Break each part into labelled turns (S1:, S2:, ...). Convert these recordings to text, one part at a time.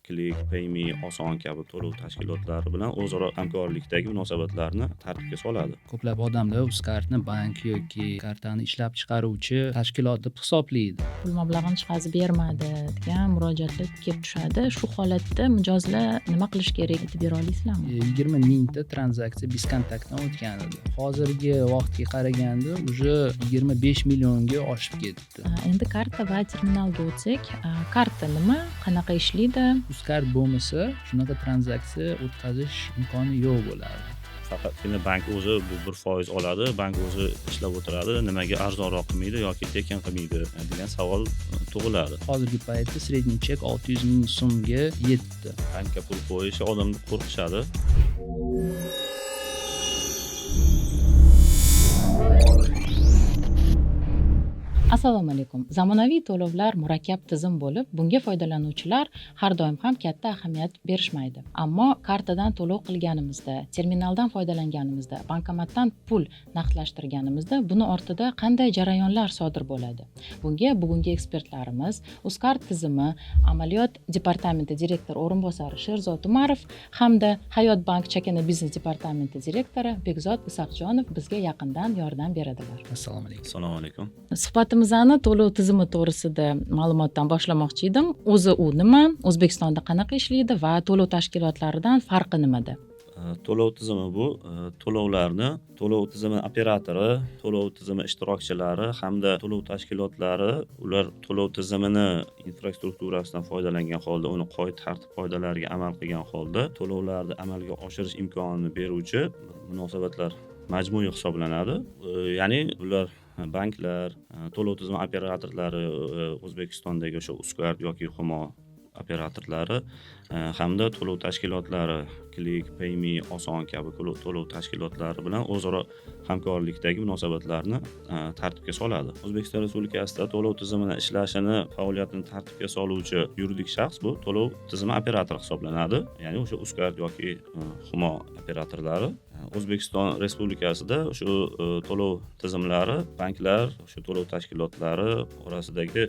S1: Click, PayMe, Oson kabi to'lov tashkilotlari bilan o'zaro hamkorlikdagi munosabatlarni tartibga soladi.
S2: Ko'plab odamlar UzCardni bank yoki kartani ishlab chiqaruvchi tashkilot deb hisoblaydi.
S3: Pul mablag'ini chiqazib bermadi degan murojaatlar kelib tushadi. Shu holatda mijozlar nima qilish kerak aytib bera olasizlarmi?
S2: 20 mingta tranzaksiya BizContactdan o'tgan edi. Hozirgi vaqtga qaraganda уже 25 millionga oshib ketdi.
S3: Endi karta va terminalga o'tsak, karta nima, qanaqa ishlaydi?
S2: UzCard bo'lmasa, shunaqa tranzaksiya o'tkazish imkoni yo'q bo'ladi.
S1: Faqatgina bank o'zi bu 1% oladi, bank o'zi ishlab o'tiradi, nimaga arzonroq qilmaydi yoki tekin qilmaydi degan savol tug'iladi.
S2: Hozirgi paytda sredniy chek 600 ming so'mga yetdi.
S1: Bankka pul qo'yish odamlar qo'rqishadi.
S3: Assalomu alaykum. Zamonaviy to'lovlar murakkab tizim bo'lib, bunga foydalanuvchilar har doim ham katta ahamiyat berishmaydi. Ammo kartadan to'lov qilganimizda, terminaldan foydalanganimizda, bankomatdan pul naqdlashtirganimizda buni ortida qanday jarayonlar sodir bo'ladi? Bunga bugungi ekspertlarimiz UzCard tizimi amaliyot departamenti direktor o'rinbosari Sherzod Umarov hamda Hayot bank chakana biznes departamenti direktori Bekzod Isaqjonov bizga yaqindan yordam beradilar.
S2: Assalomu alaykum.
S1: Assalomu alaykum.
S3: Suhbatimizni to'lov tizimi to'g'risida ma'lumotdan boshlamoqchi edim. O'zi u nima, O'zbekistonda qanaqa ishlaydi va to'lov tashkilotlaridan farqi nimada?
S1: To'lov tizimi bu to'lovlarni to'lov tizimi operatori, to'lov tizimi ishtirokchilari hamda to'lov tashkilotlari ular to'lov tizimini infrastrukturasidan foydalangan holda, uni qoida-tartib-qoidalariga amal qilgan holda to'lovlarni amalga oshirish imkonini beruvchi munosabatlar majmui hisoblanadi. Ya'ni ular banklar, to'lov tizimi operatorlari, O'zbekistondagi o'sha UzCard yoki Humo operatorlari hamda to'lov tashkilotlari Click, PayMe, Oson kabi to'lov tashkilotlari bilan o'zaro hamkorlikdagi munosabatlarni tartibga soladi. O'zbekiston Respublikasida to'lov tizimini ishlashini, faoliyatini tartibga soluvchi yuridik shaxs bu to'lov tizimi operatori hisoblanadi. Ya'ni o'sha UzCard yoki Humo operatorlari O'zbekiston Respublikasida shu to'lov tizimlari, banklar, shu to'lov tashkilotlari orasidagi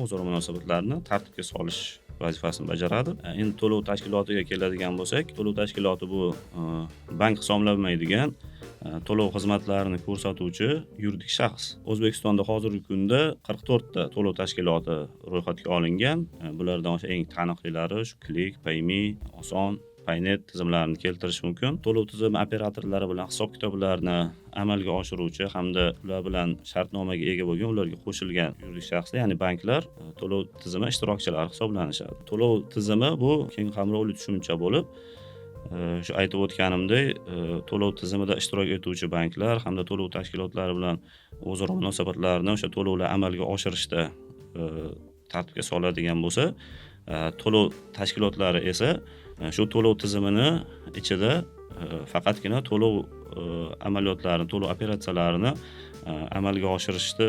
S1: o'zaro munosabatlarni tartibga solish vazifasini bajaradi. Endi to'lov tashkilotiga keladigan bo'lsak, to'lov tashkiloti bu bank hisoblanmaydigan to'lov xizmatlarini ko'rsatuvchi yuridik shaxs. O'zbekistonda hozirgi kunda 44 ta to'lov tashkiloti ro'yxatga olingan. Bulardan o'sha eng taniqlilari shu Click, PayMe, Oson, Paynet tizimlarini keltirish mumkin. To'lov tizimi operatorlari bilan hisob-kitoblarni amalga oshiruvchi hamda ular bilan shartnomaga ega bo'lgan, ularga qo'shilgan yuridik shaxslar, ya'ni banklar to'lov tizimi ishtirokchilari hisoblanishadi. To'lov tizimi bu keng qamrovli tushuncha bo'lib, shu aytib o'tganimdek, to'lov tizimida ishtirok etuvchi banklar hamda to'lov tashkilotlari bilan o'zaro munosabatlarni o'sha to'lovlar amalga oshirishda tartibga soladigan bo'lsa, to'lov tashkilotlari esa shu to'lov tizimini ichida faqatgina to'lov amaliyotlarini, to'lov operatsiyalarini amalga oshirishda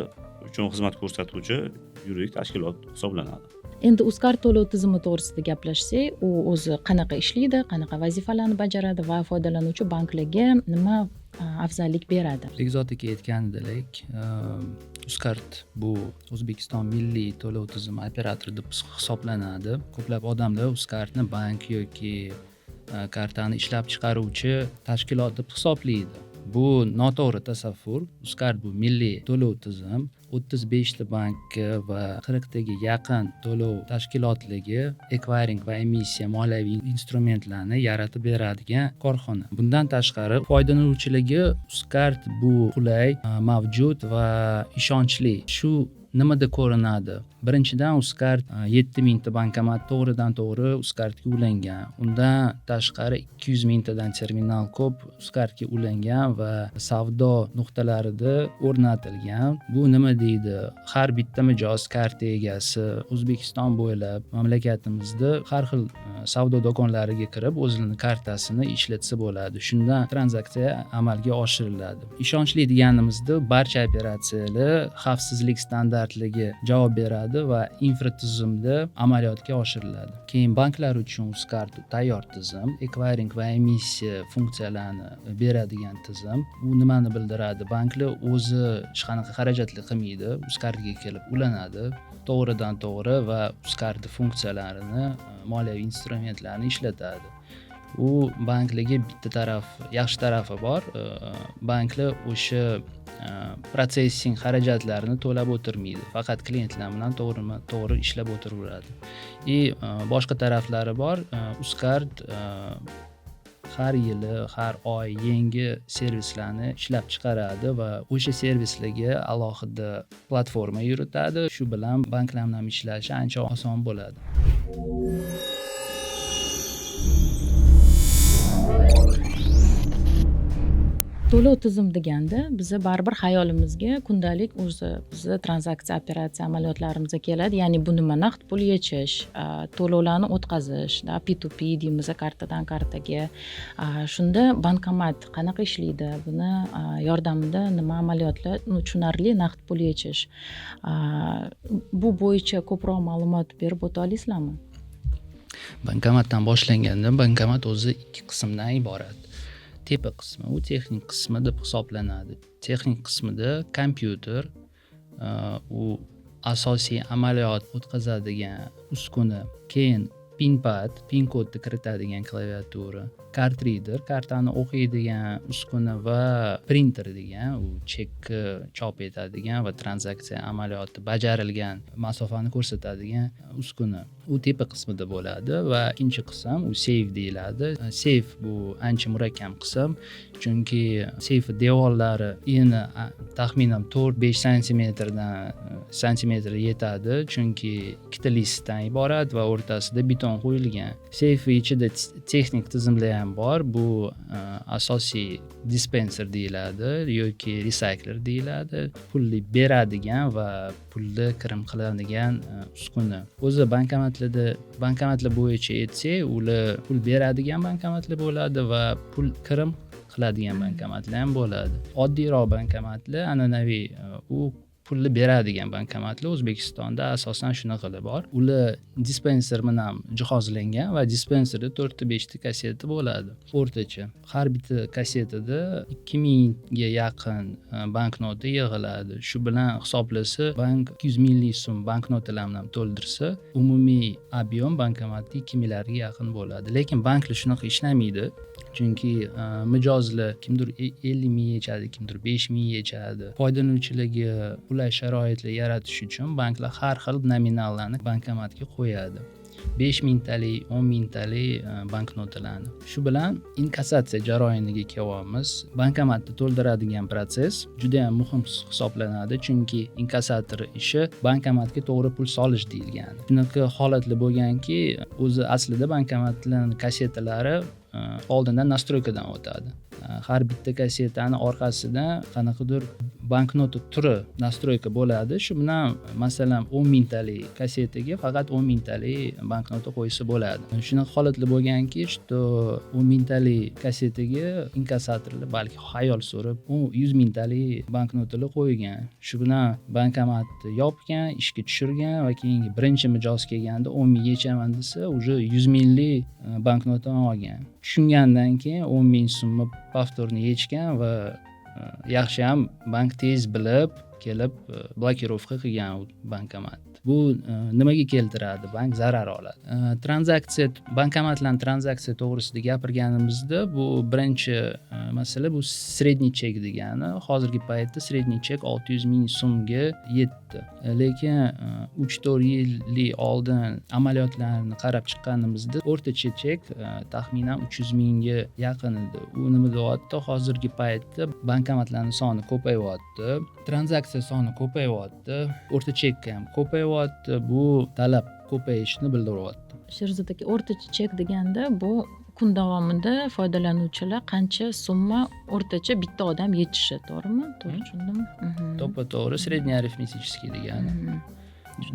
S1: uchun xizmat ko'rsatuvchi yuridik tashkilot hisoblanadi.
S3: Endi UzCard to'lov tizimi to'g'risida gaplashsak, u o'zi qanaqa ishlaydi, qanaqa vazifalarni bajaradi va foydalanuvchi banklarga nima afzallik beradi?
S2: Bekzod aka aytganidek, UzCard bu O'zbekiston milliy to'lov tizimi operatori deb hisoblanadi. Ko'plab odamlar UzCardni bank yoki kartani ishlab chiqaruvchi tashkilot deb hisoblaydi. Bu noto'g'ri tasavvur. UzCard bu milliy to'lov tizim. 35 ta bank va 40 taga yaqin to'lov tashkilotligi acquiring va emissiya moliyaviy instrumentlarni yaratib beradigan korxona. Bundan tashqari foydalanuvchiligi UzCard bu qulay, mavjud va ishonchli. Shu nimada ko'rinadi? Birinchidan, UzCard 7000 ta bankomat to'g'ridan to'g'ri UzCardga ulangan. Undan tashqari 200 mingtadan terminal ko'p UzCardga ulangan va savdo nuqtalarida o'rnatilgan. Bu nima deydi? Har bitta mijoz karta egasi O'zbekiston bo'ylab mamlakatimizda har xil savdo do'konlariga kirib o'zini kartasini ishlatsa bo'ladi. Shundan tranzaksiya amalga oshiriladi. Ishonchli deganimizda barcha operatsiyalar xavfsizlik standartlariga javob beradi va infratuzilmda amaliyotga oshiriladi. Keyin banklar uchun UzCard tayyor tizim, acquiring va emissiya funksiyalarini beradigan tizim. Bu nimani bildiradi? Banklar o'zi hech qanaqa xarajatli qilmaydi, UzCardga kelib ulanadi. To'g'ridan to'g'ri va UzCard funksiyalarini, moliyaviy instrumentlarni ishlatadi. U banklarga bitta yaxshi tarafi bor. Banklar o'sha protsessing xarajatlarini to'lab o'tirmaydi. Faqat klientlar bilan to'g'ri ishlab o'tiraveradi. Boshqa taraflari bor. UzCard har yili, har oy yangi servislarni ishlab chiqaradi va o'sha servislarga alohida platforma yuritadi. Shu bilan banklar bilan ishlashi ancha oson bo'ladi.
S3: To'lov tizimi deganda biza baribir xayolimizga kundalik o'zi bizni tranzaksiya operatsiya amaliyotlarimizga keladi. Ya'ni bu nima? Naqd pul yechish, to'lovlarni o'tkazish, P2P deymiz, kartadan kartaga. Shunda bankomat qanaqa ishlaydi? Buni yordamida nima amaliyotlar tushunarli naqd pul yechish. Bu bo'yicha ko'proq ma'lumot berib o'ta olasizlarmi?
S2: Bankomatdan boshlanganda bankomat o'zi ikki qismdan iborat. Tepa qismi, u texnik qismi deb hisoblanadi. Texnik qismida kompyuter, u asosiy amaliyot o'tkazadigan uskuna, keyin pinpad, pin kodni kiritadigan klaviatura, card reader, kartani o'qiydigan uskuna va printer degan, u chekni chop etadigan va tranzaksiya amaliyoti bajarilgan masofani ko'rsatadigan uskuna. U tepa qismida bo'ladi va ikkinchi qism u seyf deyiladi. Seyf bu ancha murakkab qism, chunki seyf devorlari eni taxminan 4-5 santimetr yetadi, chunki ikkita listdan iborat va o'rtasida beton qo'yilgan. Seyf ichida texnik tizimlar ham bor. Bu asosiy dispenser deyiladi yoki recycler deyiladi. Pulni beradigan va pulni kirim qiladigan uskuna. O'zi bankomatlar bo'yicha aytsak, ular pul beradigan bankomatlar bo'ladi va pul kirim qiladigan bankomatlar ham bo'ladi. Oddiyroq bankomatlar, an'anaviy u pulni beradigan bankomatlar O'zbekistonda asosan shunaqalar bor. Ular dispenser bilan jihozlangan va dispenserda 4-5 ta kasseta bo'ladi. O'rtacha har bitta kassetada 2000 ga yaqin banknota yig'iladi. Shu bilan hisoblasa, bank 200 minglik so'm banknotalarni ham to'ldirsa, umumiy ob'yom bankomatda 2 minglarga yaqin bo'ladi. Lekin banklar shunaqa ishlamaydi. Chunki mijozlar kimdir 50 ming yechadi, kimdir 5 ming yechadi. Foydalanuvchilarga qulay sharoitlar yaratish uchun banklar har xil nominallarni bankomatga qo'yadi. 5 mingtalik, 10 mingtalik banknotalarni. Shu bilan inkassatsiya jarayoniga kelyapmiz. Bankomatni to'ldiradigan proses juda ham muhim hisoblanadi, chunki inkassator ishi bankomatga to'g'ri pul solish deyilgan. Shunaqa holatlar bo'lganki, o'zi aslida bankomatlarning kassetalari oldindan nastroykadan o'tadi. Har bitta kassetani orqasidan qanaqadir banknota turi nastroyka bo'ladi. Shu bilan masalan 10 mingtalik kassetaga faqat 10 mingtalik banknota qo'ysa bo'ladi. Shunaqa holatlar bo'lganki, 10 mingtalik kassetaga inkassatorlar balki xayol surib 100 mingtalik banknotalar qo'ygan. Shu bilan bankomatni yopgan, ishga tushirgan va keyingi birinchi mijoz kelganda 10 ming yechaman desa, уже 100 minglik banknotani olgan. Tushungandan keyin 10 ming so'mni повторni yechgan va yaxshi ham bank tez bilib kelib blokirovka qilgan bankomat. Bu nimaga keltiradi? Bank zarar oladi. Bankomatlarning tranzaksiya to'g'risida gapirganimizda, bu birinchi masala bu sredniy chek degani. Hozirgi paytda sredniy chek 600 ming so'mga yetdi. Lekin 3-4 yillik oldin amaliyotlarni qarab chiqqanimizda o'rtacha chek taxminan 300 mingga yaqin edi. U nima deyapti? Hozirgi paytda bankomatlarning soni ko'payyapti, tranzaksiya soni ko'payyapti, o'rta chek ham ko'payyapti. Bu talab ko'payishini bildiryapti.
S3: Sherzod aka, o'rtacha chek deganda bu kun davomida foydalanuvchilar qancha summa o'rtacha bitta odam yechishi, to'g'rimi? To'g'ri tushundimmi?
S2: To'ppa-to'g'ri sredniy arifmetический degani.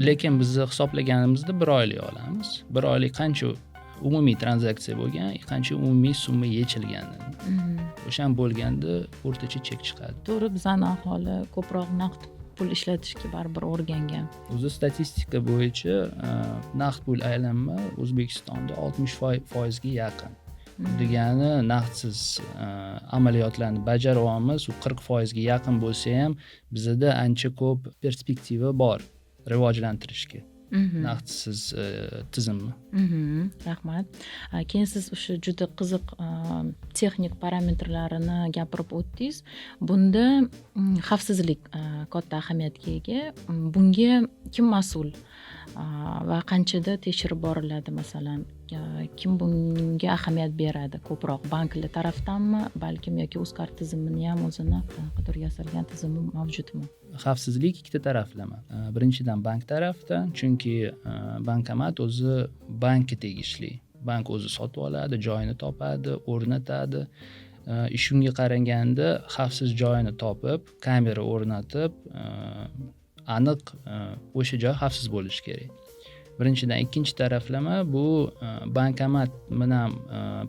S2: Lekin biz hisoblaganimizda 1 oylik olamiz. 1 oylik qancha umumiy tranzaksiya bo'lgan, qancha umumiy summa yechilgani. O'shan bo'lganda o'rtacha chek chiqadi.
S3: To'g'ri, bizani aholi ko'proq naqd pul ishlatishga baribir o'rgangan.
S2: O'zi statistika bo'yicha naqd pul aylanma O'zbekistonda 60% ga yaqin. Degani naqdsiz amaliyotlarni bajaryapmiz, u 40% ga yaqin bo'lsa ham bizda ancha ko'p perspektiva bor rivojlantirishga. Naqdsiz tizimni.
S3: Rahmat. Keyin siz o'sha juda qiziq texnik parametrlarini gapirib o'tdingiz. Bunda xavfsizlik katta ahamiyatga ega. Bunga kim mas'ul va qanchada tekshirib boriladi, masalan, kim bunga ahamiyat beradi ko'proq, banklar tarafdanmi, balkim yoki Uzcard tizimini ham o'zini qanaqadir yasalgan tizimi mavjudmi?
S2: Xavfsizlik ikkita taraflama. Birinchidan bank tarafdan, chunki bankomat o'zi bankka tegishli. Bank o'zi sotib oladi, joyini topadi, o'rnatadi. Shunga qaraganda xavfsiz joyini topib, kamera o'rnatib, aniq o'sha joy xavfsiz bo'lishi kerak. Birinchidan, ikkinchi taraflama bu bankomat bilan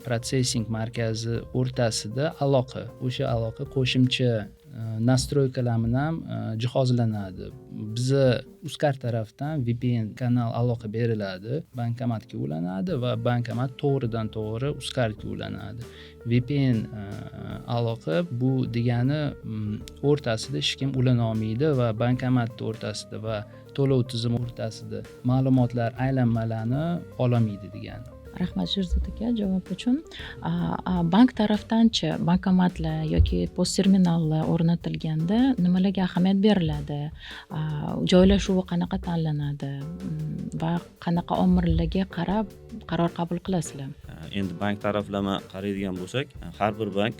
S2: protsessing markazi o'rtasida aloqa. O'sha aloqa qo'shimcha nastroykalar bilan jihozlanadi. Biza Uzcard tarafdan VPN kanal aloqa beriladi, bankomatga ulanadi va bankomat to'g'ridan to'g'ri Uzcardga ulanadi. VPN aloqa bu degani o'rtasida hech kim ulana olmaydi va bankomat o'rtasida va to'lov tizimi o'rtasida ma'lumotlar aylanmalarini ololmaydi degani.
S3: Rahmat Sherzod aka javob uchun. Bank tarafdanchi bankomatlar yoki post terminallar o'rnatilganda nimalarga ahamiyat beriladi? Joylashuvi qanaqa tanlanadi va qanaqa omillarga qarab qaror qabul qilasizlar?
S1: Endi bank taraflama qaraydigan bo'lsak, har bir bank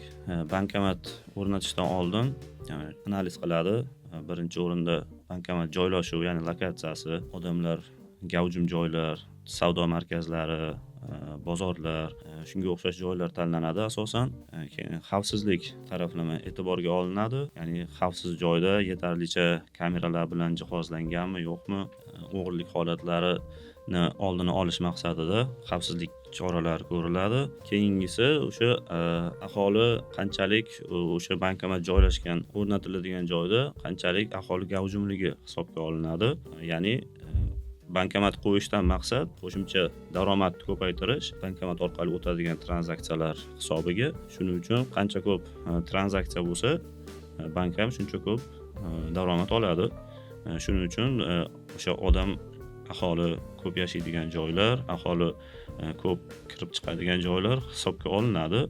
S1: bankomat o'rnatishdan oldin analiz qiladi. Birinchi o'rinda bankomat joylashuvi, ya'ni lokatsiyasi, odamlar, gavjum joylar, savdo markazlari, bozorlar, shunga o'xshash joylar tanlanadi asosan. Keyin xavfsizlik taraflama e'tiborga olinadi, ya'ni xavfsiz joyda yetarlicha kameralar bilan jihozlanganmi, yo'qmi, o'g'irlik holatlarini oldini olish maqsadida xavfsizlik choralari ko'riladi. Keyingisi o'sha aholi qanchalik o'sha bankomat joylashgan, o'rnatiladigan joyda qanchalik aholi gavjumligi hisobga olinadi. Ya'ni bankomat qo'yishdan maqsad qo'shimcha daromadni ko'paytirish, bankomat orqali o'tadigan tranzaksiyalar hisobiga. Shuning uchun qancha ko'p tranzaksiya bo'lsa, bank ham shuncha ko'p daromad oladi. Shuning uchun o'sha odam, aholi ko'p yashaydigan joylar, aholi ko'p kirib chiqadigan joylar hisobga olinadi.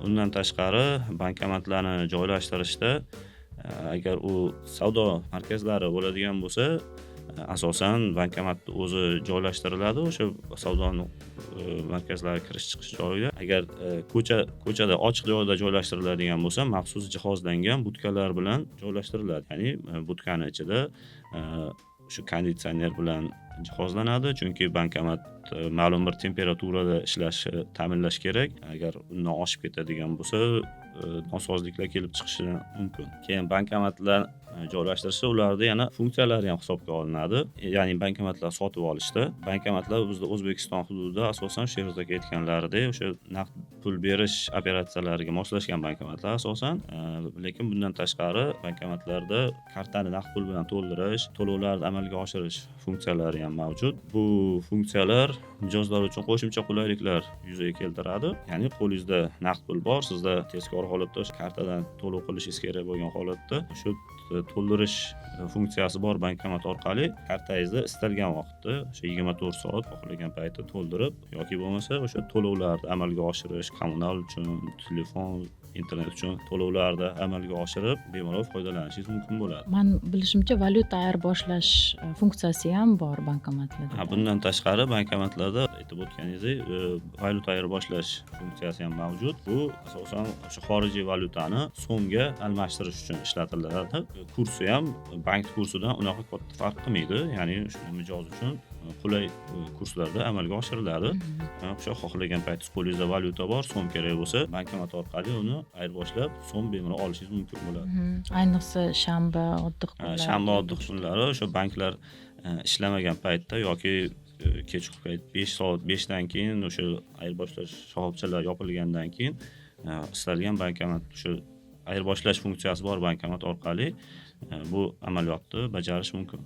S1: Undan tashqari bankomatlarni joylashtirishda agar u savdo markazlari bo'ladigan bo'lsa, asosan bankomatni o'zi joylashtiriladi o'sha savdo markazlari kirish chiqish joyida. Agar ko'chada ochiq joyda joylashtiriladigan bo'lsa, maxsus jihozlangan budkalar bilan joylashtiriladi. Ya'ni budkani ichida shu konditsioner bilan jihozlanadi, chunki bankomat ma'lum bir temperaturada ishlashi ta'minlash kerak. Agar undan oshib ketadigan bo'lsa, nosozliklar kelib chiqishi mumkin. Keyin bankomatlar joylashtirishda ularda yana funksiyalari ham hisobga olinadi. Ya'ni bankomatlar sotib olishda, bankomatlar bizda O'zbekiston hududida asosan Sherzod aka aytganlaridek o'sha naqd pul berish operatsiyalariga moslashgan bankomatlar asosan, lekin bundan tashqari bankomatlarda kartani naqd pul bilan to'ldirish, to'lovlarni amalga oshirish funksiyalari ham mavjud. Bu funksiyalar mijozlar uchun qo'shimcha qulayliklar yuzaga keltiradi. Ya'ni qo'lingizda naqd pul bor, sizda tezkor holatda o'sha kartadan to'lov qilishingiz kerak bo'lgan holatda shu to'ldirish funksiyasi bor bankomat orqali kartangizda istalgan vaqtda o'sha 24 soat xohlagan paytda to'ldirib yoki bo'lmasa o'sha to'lovlarni amalga oshirish, kommunal uchun, telefon, internet uchun to'lovlarni amalga oshirib bemalol foydalanishingiz mumkin bo'ladi.
S3: Men bilishimcha valyuta ayirboshlash funksiyasi ham bor bankomatlarda.
S1: Bundan tashqari bankomatlarda aytib o'tganingizdek valyuta ayirboshlash funksiyasi ham mavjud. Bu asosan o'sha xorijiy valyutani so'mga almashtirish uchun ishlatiladi. Kursi ham bank kursidan unaqa katta farq qilmaydi. Ya'ni shu mijoz uchun qulay kurslarda amalga oshiriladi. O'sha xohlagan paytingiz qo'lingizda valyuta bor, so'm kerak bo'lsa, bankomat orqali uni ayirboshlab so'm bemalol olishingiz mumkin bo'ladi.
S3: Ayniqsa shanba, oddiy kunlar.
S1: Shanba oddiy kunlari o'sha banklar ishlamagan paytda yoki kechqurun payt 5 soat 5dan keyin o'sha ayirboshlash shoxobchalari yopilgandan keyin istalgan bankomat o'sha ayirboshlash funksiyasi bor bankomat orqali bu amaliyotni bajarish mumkin.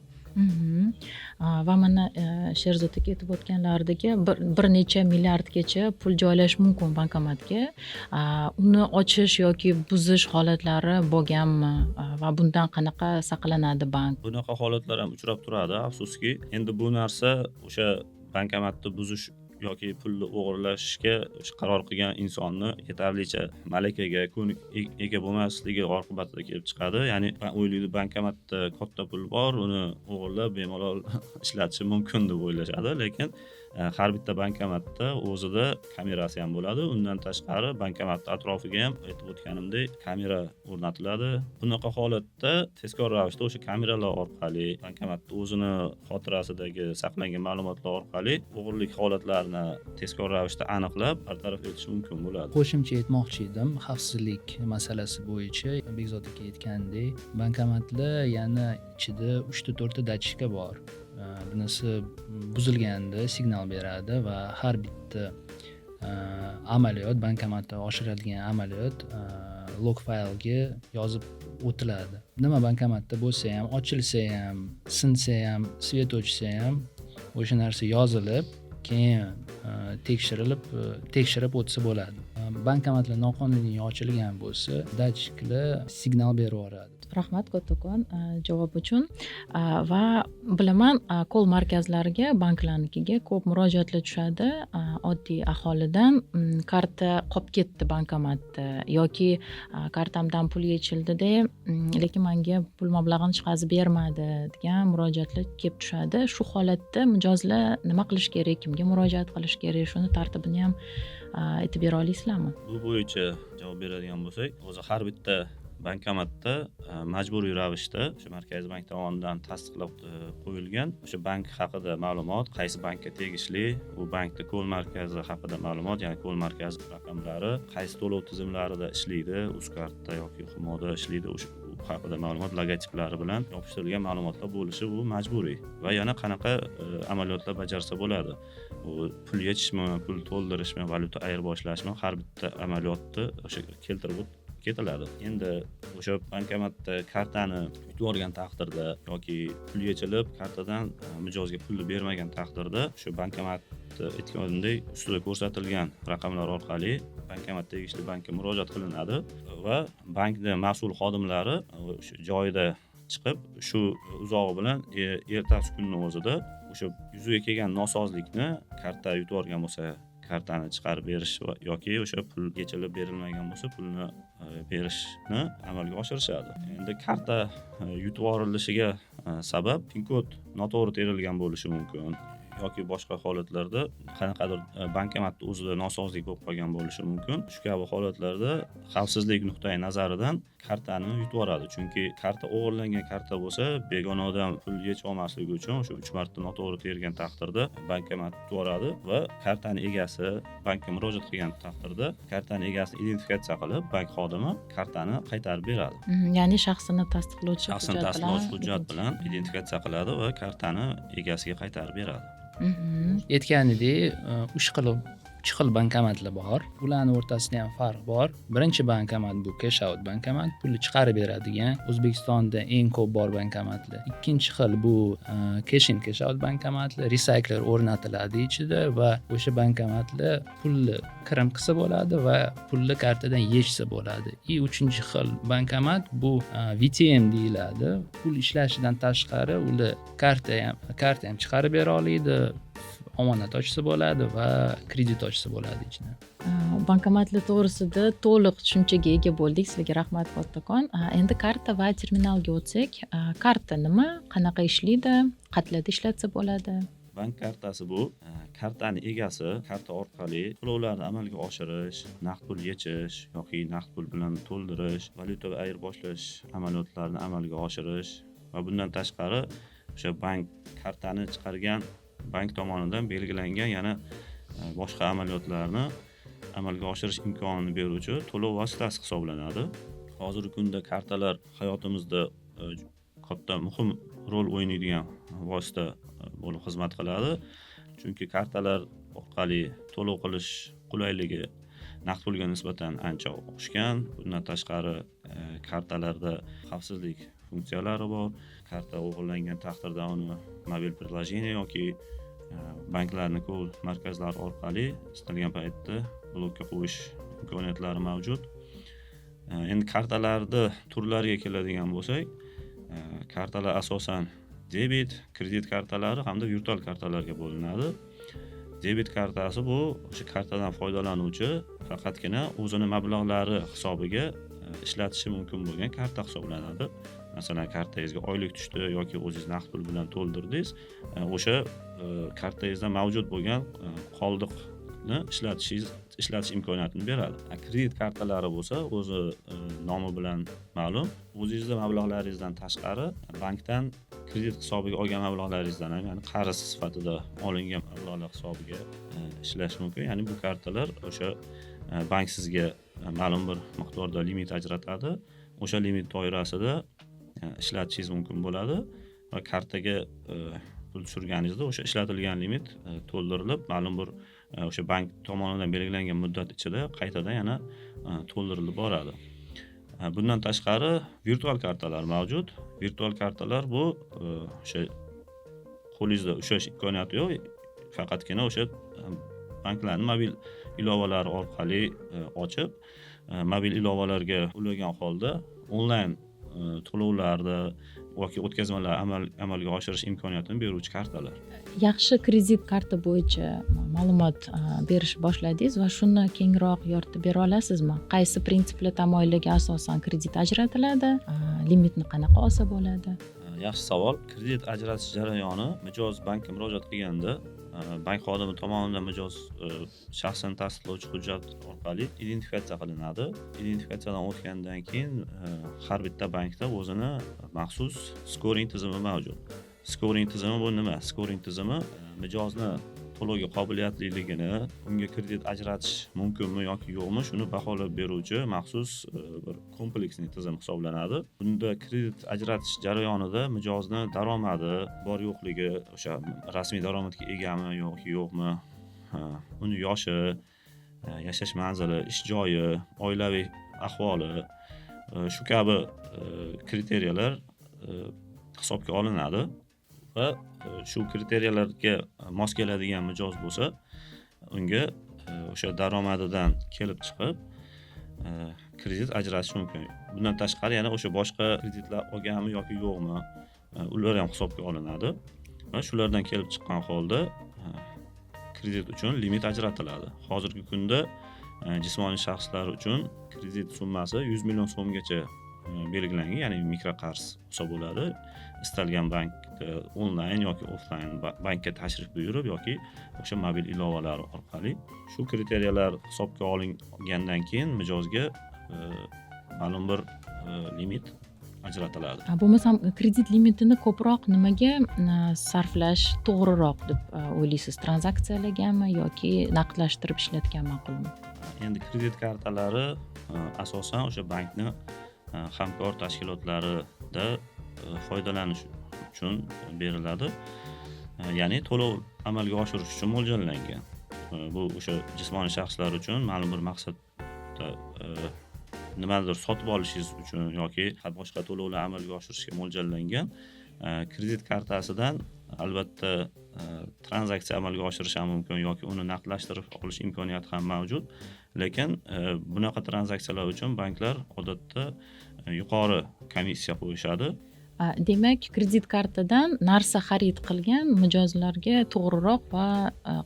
S3: Va mana Sherzod aka aytib o'tganlaridek bir necha milliardgacha pul joylash mumkin bankomatga. Uni ochish yoki buzish holatlari bo'lganmi va bundan qanaqa saqlanadi bank?
S1: Bunaqa holatlar ham uchrab turadi, afsuski. Endi bu narsa o'sha bankomatni buzish yoki pulni o'g'irlashga qaror qilgan insonni yetarlicha malakaga ega bo'lmasligi oqibatida kelib chiqadi. Ya'ni o'ylaydi bankomatda katta pul bor, uni o'g'irlab bemalol ishlatishi mumkin deb o'ylashadi, lekin har bitta bankomatda o'zida kamerasi ham bo'ladi. Undan tashqari bankomat atrofiga ham aytib o'tganimdek kamera o'rnatiladi. Bunaqa holatda tezkor ravishda o'sha kameralar orqali bankomatda o'zini xotirasidagi saqlangan ma'lumotlar orqali o'g'irlik holatlarini tezkor ravishda aniqlab bartaraf etish mumkin bo'ladi.
S2: Qo'shimcha aytmoqchi edim, xavfsizlik masalasi bo'yicha Bekzod aka aytgandek, bankomatlar yana ichida 3-4 ta datchika bor. Bunisi buzilganda signal beradi va har bitta amaliyot, bankomatda oshiradigan amaliyot log faylga yozib o'tiladi. Nima bankomatda bo'lsa ham, ochilsa ham, sinsa ham, svet o'chsa ham o'sha narsa yozilib, keyin tekshirib o'tsa bo'ladi. Bankomatlar noqonuniy ochilgan bo'lsa, datchiklar signal berib yuboradi.
S3: Rahmat kattakon javob uchun. Va bilaman, kol markazlariga, banklarnikiga ko'p murojaatlar tushadi. Oddiy aholidan karta qolib ketdi bankomatda yoki kartamdan pul yechildi-da, lekin menga pul mablag'ini hech qaysi bermadi degan murojaatlar kelib tushadi. Shu holatda mijozlar nima qilish kerak, kimga murojaat qilish kerak, shuni tartibini ham aytib bera olasizlarmi?
S1: Bu bo'yicha javob beradigan bo'lsak, o'zi har bitta bankomatda majburiy ravishda o'sha Markaziy bank tomonidan tasdiqlab qo'yilgan o'sha bank haqida ma'lumot, qaysi bankka tegishli, u bankda kol markazi haqida ma'lumot, ya'ni kol markazi raqamlari, qaysi to'lov tizimlarida ishlaydi, Uzcardda yoki Humoda ishlaydi, o'sha haqida ma'lumot logotiplari bilan yopishtirilgan ma'lumotlar bo'lishi bu majburiy. Va yana qanaqa amaliyotlar bajarsa bo'ladi. U pul yechishmi, pul to'ldirishmi, valyuta ayirboshlashmi, har bitta amaliyotni o'sha keltirib ketiladi. Endi o'sha bankomatda kartani yutib olgan taqdirda yoki pul yechilib kartadan mijozga pulni bermagan taqdirda o'sha bankomat aytganimdek ustida ko'rsatilgan raqamlar orqali bankomat tegishli bankka murojaat qilinadi va bankda mas'ul xodimlari o'sha joyida chiqib shu uzog'i bilan ertasi kunning o'zida o'sha yuzaga kelgan nosozlikni karta yutib olgan bo'lsa kartani chiqarib berish yoki o'sha pul yechilib berilmagan bo'lsa pulni berishni amalga oshirishadi. Endi karta yutib yuborilishiga sabab pin kod noto'g'ri terilgan bo'lishi mumkin yoki boshqa holatlarda qanaqadir bankomatning o'zida nosozlik bo'lib qolgan bo'lishi mumkin. Shu kabi holatlarda xavfsizlik nuqtai nazaridan kartani yutib yuboradi. Chunki karta o'g'irlangan karta bo'lsa, begona odam pul yechib olmasligi uchun o'sha 3 marta noto'g'ri tergan taqdirda bankomat yutib yuboradi va kartani egasi bankka murojaat qilgan taqdirda kartani egasini identifikatsiya qilib, bank xodimi kartani qaytarib beradi.
S3: Ya'ni shaxsini tasdiqlovchi
S1: hujjat bilan identifikatsiya qiladi va kartani egasiga qaytarib beradi.
S2: Aytganidek, 3 xil bankomatlar bor. Ularning o'rtasida ham farq bor. Birinchi bankomat bu cash out bankomat, pulni chiqarib beradigan, O'zbekistonda eng ko'p bor bankomatlar. Ikkinchi xil bu cash in cash out bankomatlar, recycler o'rnatiladi ichida va o'sha bankomatlar pulni kirim qilsa bo'ladi va pulni kartadan yechsa bo'ladi. Uchinchi xil bankomat bu VTM deyiladi. Pul ishlashidan tashqari ular karta ham chiqarib bera oladi. Omonat ochsa bo'ladi va kredit ochsa bo'ladi ichidan.
S3: Bankomatlar to'g'risida to'liq tushunchaga ega bo'ldik. Sizlarga rahmat kattakon. Endi karta va terminalga o'tsak, karta nima, qanaqa ishlaydi, qayerlarda ishlatsa bo'ladi?
S1: Bank kartasi bu kartani egasi karta orqali to'lovlarni amalga oshirish, naqd pul yechish yoki naqd pul bilan to'ldirish, valyutaga ayirboshlash amaliyotlarini amalga oshirish va bundan tashqari o'sha bank kartani chiqargan bank tomonidan belgilangan yana boshqa amaliyotlarni amalga oshirish imkonini beruvchi to'lov vositasi hisoblanadi. Hozirgi kunda kartalar hayotimizda katta muhim rol o'ynaydigan vosita bo'lib xizmat qiladi. chunki kartalar orqali to'lov qilish qulayligi naqd pulga nisbatan ancha oshgan. Bundan tashqari kartalarda xavfsizlik funksiyalari bor. Karta o'g'irlangan taqdirda uni mobil приложение yoki banklarning ko'l markazlari orqali istalgan paytda blokka qo'yish imkoniyatlari mavjud. Endi kartalarni turlariga keladigan bo'lsak, kartalar asosan debit, kredit kartalari hamda virtual kartalarga bo'linadi. Debit kartasi bu o'sha kartadan foydalanuvchi faqatgina o'zini mablag'lari hisobiga ishlatishi mumkin bo'lgan karta hisoblanadi. Masalan, kartangizga oylik tushdi yoki o'zingiz naqd pul bilan to'ldirdingiz, o'sha kartangizda mavjud bo'lgan qoldiqni ishlatish imkoniyatini beradi. Kredit kartalari bo'lsa, o'zi nomi bilan ma'lum, o'zingizning mablag'laringizdan tashqari bankdan kredit hisobiga olgan mablag'laringizdan ham, ya'ni qarz sifatida olingan mablag'lar hisobiga ishlash mumkin. Ya'ni bu kartalar o'sha bank sizga ma'lum bir miqdorda limit ajratadi. O'sha limit doirasida ishlatishingiz mumkin bo'ladi va kartaga pul tushirganingizda o'sha ishlatilgan limit to'ldirilib, ma'lum bir o'sha bank tomonidan belgilangan muddat ichida qaytadan yana to'ldirilib boradi. Bundan tashqari virtual kartalar mavjud. Virtual kartalar bu o'sha qo'lingizda ushlash imkoniyati yo'q, faqatgina o'sha banklarning mobil ilovalari orqali ochib, mobil ilovalarga ulagan holda onlayn to'lovlarni yoki o'tkazmalar amalga oshirish imkoniyatini beruvchi kartalar.
S3: Yaxshi kredit karta bo'yicha ma'lumot berishni boshladingiz va shuni kengroq yoritib bera olasizmi? Qaysi prinsipli tamoyilga asosan kredit ajratiladi? Limitni qanaqa olsa bo'ladi?
S1: Yaxshi savol. Kredit ajratish jarayoni mijoz bankka murojaat qilganda bank xodimi tomonidan mijoz shaxsini tasdiqlovchi hujjat orqali identifikatsiya qilinadi. Identifikatsiyadan o'tgandan keyin har bitta bankda o'zini maxsus scoring tizimi mavjud. Scoring tizimi bu nima? Scoring tizimi mijozni to'lovga qobiliyatliligini, unga kredit ajratish mumkinmi yoki yo'qmi, shuni baholab beruvchi maxsus bir kompleksli tizim hisoblanadi. Bunda kredit ajratish jarayonida mijozni daromadi bor yo'qligi, o'sha rasmiy daromadga egami yoki yo'qmi, uni yoshi, yashash manzili, ish joyi, oilaviy ahvoli, shu kabi kriteriyalar hisobga olinadi va shu kriteriyalarga mos keladigan mijoz bo'lsa, unga o'sha daromadidan kelib chiqib kredit ajratish mumkin. Bundan tashqari yana o'sha boshqa kreditlar olganmi yoki yo'qmi, ular ham hisobga olinadi va shulardan kelib chiqqan holda kredit uchun limit ajratiladi. Hozirgi kunda jismoniy shaxslar uchun kredit summasi 100 million so'mgacha belgilangan, ya'ni mikroqarz olsa bo'ladi. Istalgan bankda onlayn yoki offlayn bankka tashrif buyurib yoki o'sha mobil ilovalar orqali shu kriteriyalar hisobga olingandan keyin mijozga ma'lum bir limit ajratiladi.
S3: Bo'lmasam kredit limitini ko'proq nimaga sarflash to'g'riroq deb o'ylaysiz? Tranzaksiyalargami yoki naqdlashtirib ishlatgan ma'qulmi?
S1: Endi kredit kartalari asosan o'sha bankni hamkor tashkilotlarida foydalanish uchun beriladi. Ya'ni to'lov amalga oshirish uchun mo'ljallangan. Bu o'sha jismoniy shaxslar uchun ma'lum bir maqsadda nimadir sotib olishingiz uchun yoki boshqa to'lovlar amalga oshirishga mo'ljallangan. Kredit kartasidan albatta tranzaksiya amalga oshirish ham mumkin yoki uni naqdlashtirib olish imkoniyati ham mavjud. Lekin bunaqa tranzaksiyalar uchun banklar odatda yuqori komissiya qo'yishadi.
S3: Demak, kredit kartadan narsa xarid qilgan mijozlarga to'g'riroq va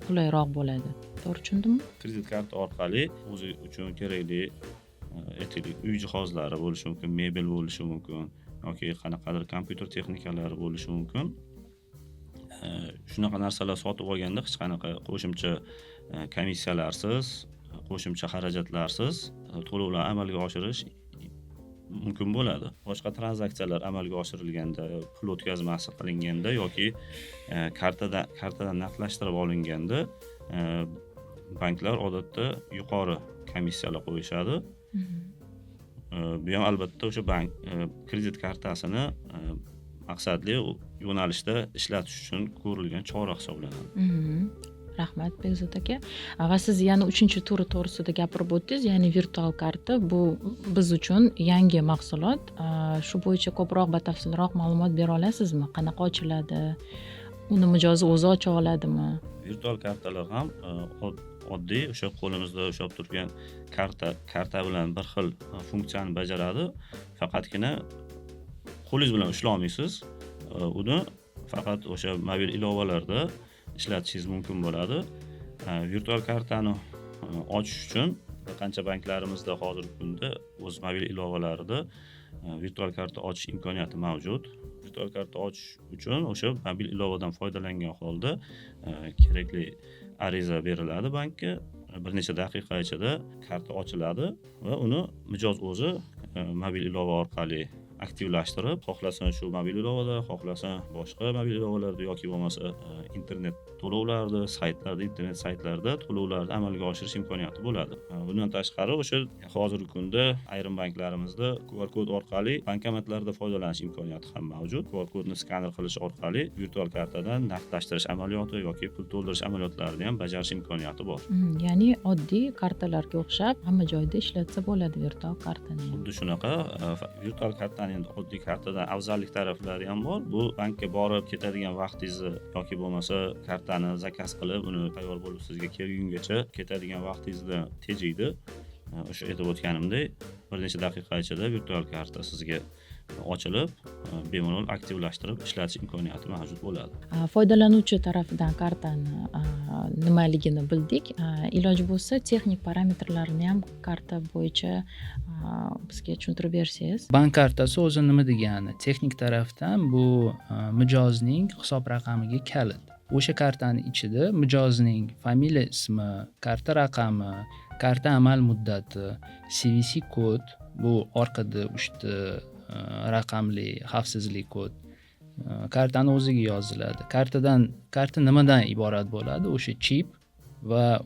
S3: qulayroq bo'ladi. To'g'ri tushundimmi?
S1: Kredit karta orqali o'zi uchun kerakli aytaylik uy jihozlari bo'lishi mumkin, mebel bo'lishi mumkin yoki qanaqadir kompyuter texnikalari bo'lishi mumkin. Shunaqa narsalar sotib olganda hech qanaqa qo'shimcha komissiyalarsiz, qo'shimcha xarajatlarsiz to'lovlar amalga oshirish mumkin bo'ladi. Boshqa tranzaksiyalar amalga oshirilganda, pul o'tkazmasi qilinganda yoki kartadan naqdlashtirib olinganda banklar odatda yuqori komissiyalar qo'yishadi. Bu ham albatta o'sha bank kredit kartasini maqsadli yo'nalishda ishlatish uchun ko'rilgan chora hisoblanadi.
S3: Rahmat Bekzod aka. Va siz yana 3-turi to'g'risida gapirib o'tdingiz, ya'ni virtual karta bu biz uchun yangi mahsulot. Shu bo'yicha ko'proq batafsilroq ma'lumot bera olasizmi? Qanaqa ochiladi? Uni mijozi o'zi ocha oladimi?
S1: Virtual kartalar ham oddiy o'sha qo'limizda ushlab turgan karta bilan bir xil funksiyani bajaradi. Faqatgina qo'lingiz bilan ushlay olmaysiz. Uni faqat o'sha mobil ilovalarda ishlatishingiz mumkin bo'ladi. Virtual kartani ochish uchun bir qancha banklarimizda hozirgi kunda o'z mobil ilovalarida virtual karta ochish imkoniyati mavjud. Virtual karta ochish uchun o'sha mobil ilovadan foydalangan holda kerakli ariza beriladi bankka. Bir necha daqiqa ichida karta ochiladi va uni mijoz o'zi mobil ilova orqali aktivlashtirib, xohlasa shu mobil ilovada, xohlasa boshqa mobil ilovalarda yoki bo'lmasa internet to'lovlarida, saytlarda, internet saytlarida to'lovlarni amalga oshirish imkoniyati bo'ladi. Bundan tashqari o'sha hozirgi kunda ayrim banklarimizda QR kod orqali bankomatlarda foydalanish imkoniyati ham mavjud. QR kodni skaner qilish orqali virtual kartadan naqdlashtirish amaliyoti yoki pul to'ldirish amaliyotlarini ham bajarish imkoniyati bor.
S3: Ya'ni oddiy kartalarga o'xshab hamma joyda ishlatsa bo'ladi virtual kartani.
S1: Xuddi shunaqa virtual kartaning endi oddiy kartadan afzallik taraflari ham bor. Bu bankka borib ketadigan vaqtingizni yoki bo'lmasa kartani zakaz qilib, uni tayyor bo'lib sizga kelgungacha ketadigan vaqtingizni tejaydi. O'sha aytib o'tganimdek, bir necha daqiqa ichida virtual karta sizga ochilib, bemalol aktivlashtirib ishlatish imkoniyati mavjud bo'ladi.
S3: Foydalanuvchi tarafidan kartani nimaligini bildik. Iloji bo'lsa, texnik parametrlarini ham karta bo'yicha bizga tushuntirib bersangiz.
S2: Bank kartasi o'zi nima degani? Texnik tarafdan bu mijozning hisob raqamiga kalit. O'sha kartani ichida mijozning familiya ismi, karta raqami, karta amal muddati, CVC kod, bu orqada 3 raqamli xavfsizlik kod kartani o'ziga yoziladi. Karta nimadan iborat bo'ladi? O'sha chip va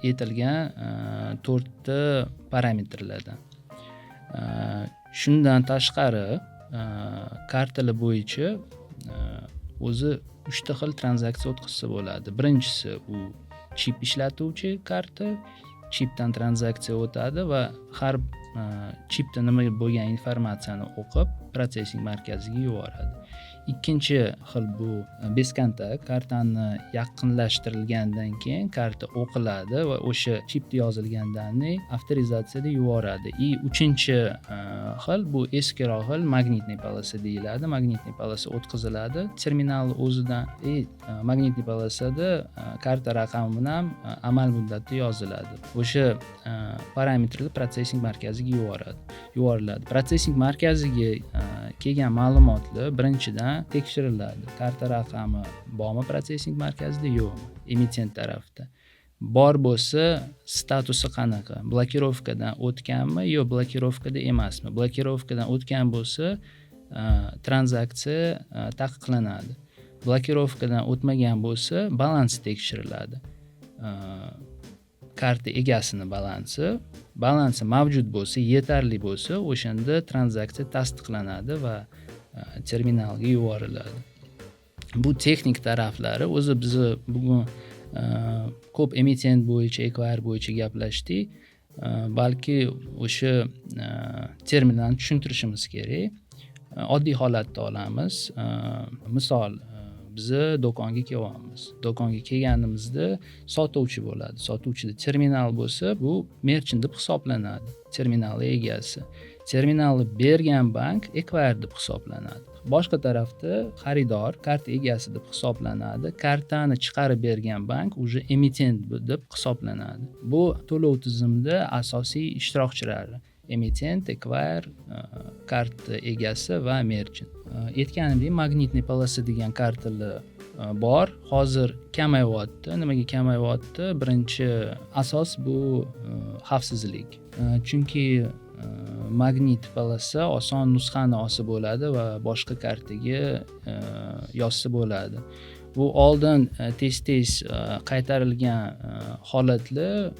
S2: aytilgan 4 parametrlardan. Shundan tashqari kartalar bo'yicha o'zi 3 xil tranzaksiya o'tkazsa bo'ladi. Birinchisi u chip ishlatuvchi karta, chipdan tranzaksiya o'tadi va har chipda nima bo'lgan informatsiyani o'qib protsessing markaziga yuboradi. Ikkinchi xil bu beskontakt, kartani yaqinlashtirilgandan keyin karta o'qiladi va o'sha chipda yozilganlarni avtorizatsiyada yuboradi. Uchinchi xil bu eskiroq xil magnitniy polasa deyiladi. Magnitniy polasa o'tkaziladi terminal o'zidan. Magnitniy polasada karta raqami bilan amal muddati yoziladi. O'sha parametrlar protsessing markaziga yuboriladi. Protsessing markaziga kelgan ma'lumotlar birinchidan tekshiriladi. Karta raqami bormi protsessing markazida, yo'qmi? Emitent tarafda. Bor bo'lsa, statusi qanaqa? Blokirovkadan o'tganmi yo blokirovkada emasmi? Blokirovkadan o'tgan bo'lsa, tranzaksiya taqiqlanadi. Blokirovkadan o'tmagan bo'lsa, balansi tekshiriladi. Karta egasini balansi mavjud bo'lsa, yetarli bo'lsa, o'shanda tranzaksiya tasdiqlanadi va terminalga yuboriladi. Bu texnik taraflari. O'zi biz bugun ko'p emitent bo'yicha, ekvayr bo'yicha gaplashdik. Balki o'sha terminalni tushuntirishimiz kerak. Oddiy holatda olamiz. Misol, biz do'konga kelyapmiz. Do'konga kelganimizda sotuvchi bo'ladi. Sotuvchida terminal bo'lsa, bu merchant deb hisoblanadi. Terminal egasi. Terminalni bergan bank ekvayr deb hisoblanadi. Boshqa tarafda xaridor karta egasi deb hisoblanadi. Kartani chiqarib bergan bank уже emitent deb hisoblanadi. Bu to'lov tizimida asosiy ishtirokchilar: emitent, ekvayr, karta egasi va merchant. Aytganimdek, magnitniy polasa degan kartalar bor. Hozir kamayyapti. Nimaga kamayyapti? Birinchi asos bu xavfsizlik. Chunki magnit polasa oson nusxani olsa bo'ladi va boshqa kartaga yozsa bo'ladi. Bu oldin tez qaytarilgan holatlar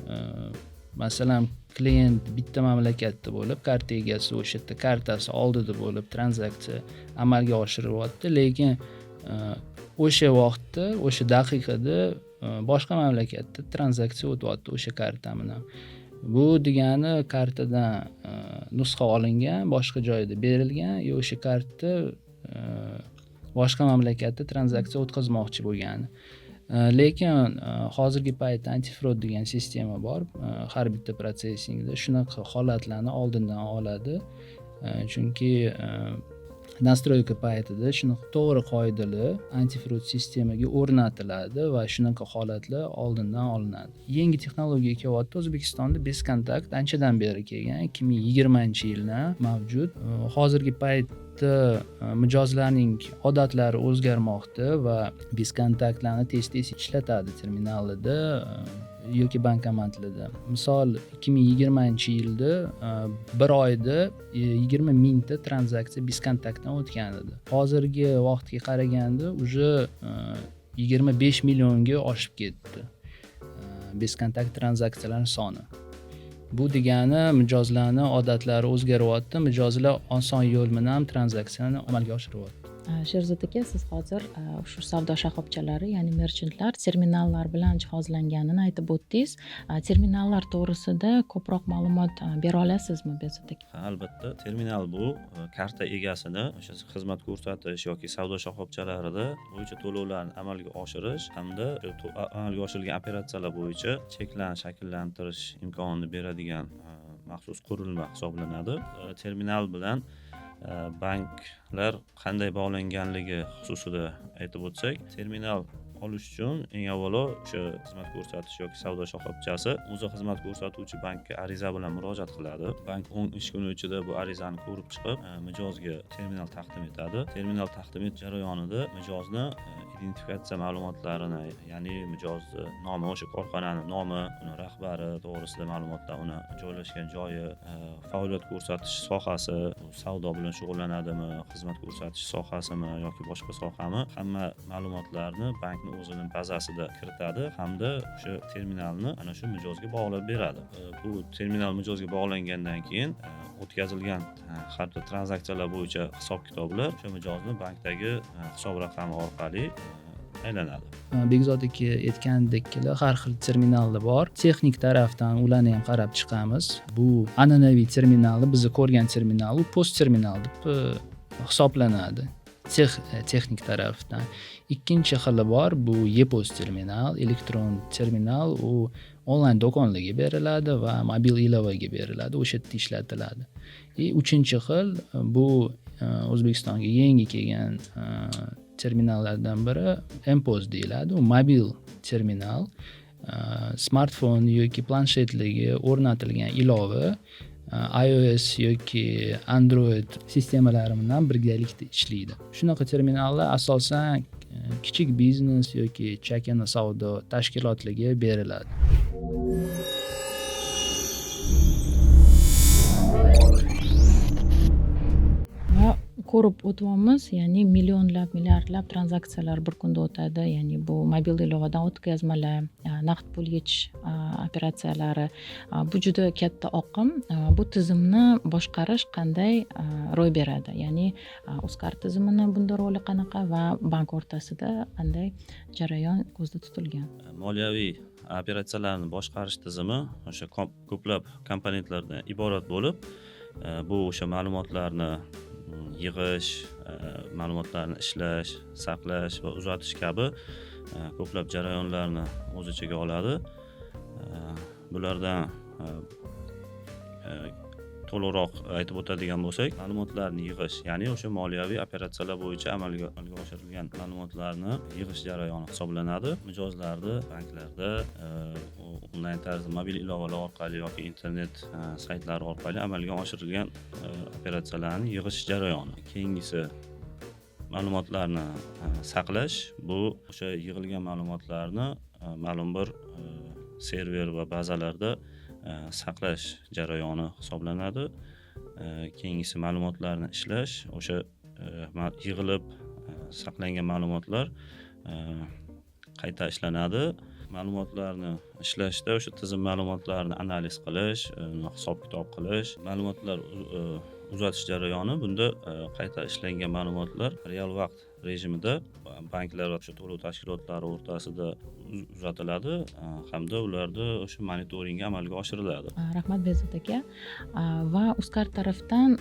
S2: Masalan, klient bitta mamlakatda bo'lib, karta egasi o'sha yerda kartasi oldida bo'lib tranzaksiya amalga oshiryapti, lekin o'sha vaqtda, o'sha daqiqada boshqa mamlakatda tranzaksiya o'tyapti o'sha karta bilan. Bu degani kartadan nusxa olingan, boshqa joyda berilgan, o'sha karta boshqa mamlakatda tranzaksiya o'tkazmoqchi bo'lgani. Lekin hozirgi paytda antifraud degan sistema bor. Har bitta protsessingda shunaqa holatlarni oldindan oladi. Chunki nastroyka paytida shunaqa to'g'ri qoidalar antifraud sistemaga o'rnatiladi va shunaqa holatlar oldindan olinadi. Yangi texnologiya kelyapti. O'zbekistonda Bezkontakt anchadan beri kelgan, 2020-yildan mavjud. Hozirgi paytda mijozlarning odatlari o'zgarmoqda va Bezkontaktlarni tez-tez ishlatadi terminalida yoki bankomatlarda. Misol 2020-yilda bir oyda 20 mingta tranzaksiya Bezkontaktdan o'tgan edi. Hozirgi vaqtga qaraganda уже 25 millionga oshib ketdi Bezkontakt tranzaksiyalarining soni. Bu degani mijozlarning odatlari o'zgaryapti, mijozlar oson yo'l bilan tranzaksiyani amalga oshiryapti.
S3: Sherzod aka, siz hozir shu savdo shoxobchalari, ya'ni merchantlar terminallar bilan jihozlanganini aytib o'tdingiz. Terminallar to'g'risida ko'proq ma'lumot bera olasizmi, Behzod aka?
S1: Albatta, terminal bu karta egasini o'sha xizmat ko'rsatish yoki savdo shoxobchalarida bo'yicha to'lovlarni amalga oshirish hamda amalga oshirilgan operatsiyalar bo'yicha cheklarni shakllantirish imkonini beradigan maxsus qurilma hisoblanadi. Terminal bilan banklar qanday bog'langanligi xususida aytib o'tsak, terminal olish uchun eng avvalo o'sha xizmat ko'rsatish yoki savdo shoxobchasi o'zi xizmat ko'rsatuvchi bankka ariza bilan murojaat qiladi. Bank 10 ish kuni ichida bu arizani ko'rib chiqib, mijozga terminal taqdim etadi. Terminal taqdim etish jarayonida mijozni identifikatsiya ma'lumotlarini, ya'ni mijozni nomi, o'sha korxonaning nomi, uni rahbari to'g'risida ma'lumotlar, uni joylashgan joyi, faoliyat ko'rsatish sohasi, savdo bilan shug'ullanadimi, xizmat ko'rsatish sohasimi yoki boshqa sohami, hamma ma'lumotlarni bankning o'zining bazasida kiritadi hamda o'sha terminalni ana shu mijozga bog'lab beradi. Bu terminal mijozga bog'langandan keyin o'tkazilgan har bir tranzaksiyalar bo'yicha hisob-kitoblar o'sha mijozni bankdagi hisob raqami orqali aylanadi.
S2: Begzod aka aytgandek, har xil terminallar bor. Texnik tarafdan ularni ham qarab chiqamiz. Bu an'anaviy terminalni, biz ko'rgan terminal, u post terminal deb hisoblanadi. Texnik tarafdan. Ikkinchi xili bor, bu e-post terminal, elektron terminal, u onlayn do'konlarga beriladi va mobil ilovaga beriladi, o'sha yerda ishlatiladi. Uchinchi xil, bu O'zbekistonga yangi kelgan terminallardan biri mPOS deyiladi. U mobil terminal, smartfon yoki planshetlarga o'rnatilgan ilova, iOS yoki Android sistemalari bilan birgalikda ishlaydi. Shunaqa terminallar asosan kichik biznes yoki chakana savdo tashkilotlariga beriladi.
S3: Ko'rib o'tyapmiz, ya'ni millionlab, milliardlab tranzaksiyalar bir kunda o'tadi. Ya'ni bu mobil ilovadan o'tkazmalar, naqd pul yechish operatsiyalari. Bu juda katta oqim. Bu tizimni boshqarish qanday ro'y beradi? Ya'ni Uzcard tizimini bunda roli qanaqa va bank o'rtasida qanday jarayon ko'zda tutilgan?
S1: Moliyaviy operatsiyalarni boshqarish tizimi o'sha ko'plab komponentlardan iborat bo'lib, bu o'sha ma'lumotlarni yig'ish, ma'lumotlarni ishlash, saqlash va uzatish kabi ko'plab jarayonlarni o'z ichiga oladi. Bulardan to'liqroq aytib o'tadigan bo'lsak, ma'lumotlarni yig'ish, ya'ni o'sha moliyaviy operatsiyalar bo'yicha amalga oshirilgan ma'lumotlarni yig'ish jarayoni hisoblanadi. Mijozlarda, banklarda onlayn tarzda mobil ilovalar orqali yoki internet saytlari orqali amalga oshirilgan operatsiyalarni yig'ish jarayoni. Keyingisi ma'lumotlarni saqlash. Bu o'sha yig'ilgan ma'lumotlarni ma'lum bir server va bazalarda saqlash jarayoni hisoblanadi. Keyingisi ma'lumotlarni ishlash, o'sha yig'ilib saqlangan ma'lumotlar qayta ishlanadi ma'lumotlarni ishlashda o'sha tizim ma'lumotlarini analiz qilish, hisob kitob qilish, ma'lumotlar uzatish jarayoni bunda qayta ishlangan ma'lumotlar real vaqt rejimida banklar va o'sha to'lov tashkilotlari o'rtasida uzatiladi hamda ularda o'sha monitoringi amalga oshiriladi.
S3: Rahmat Behzod aka. Va Uzcard tarafdan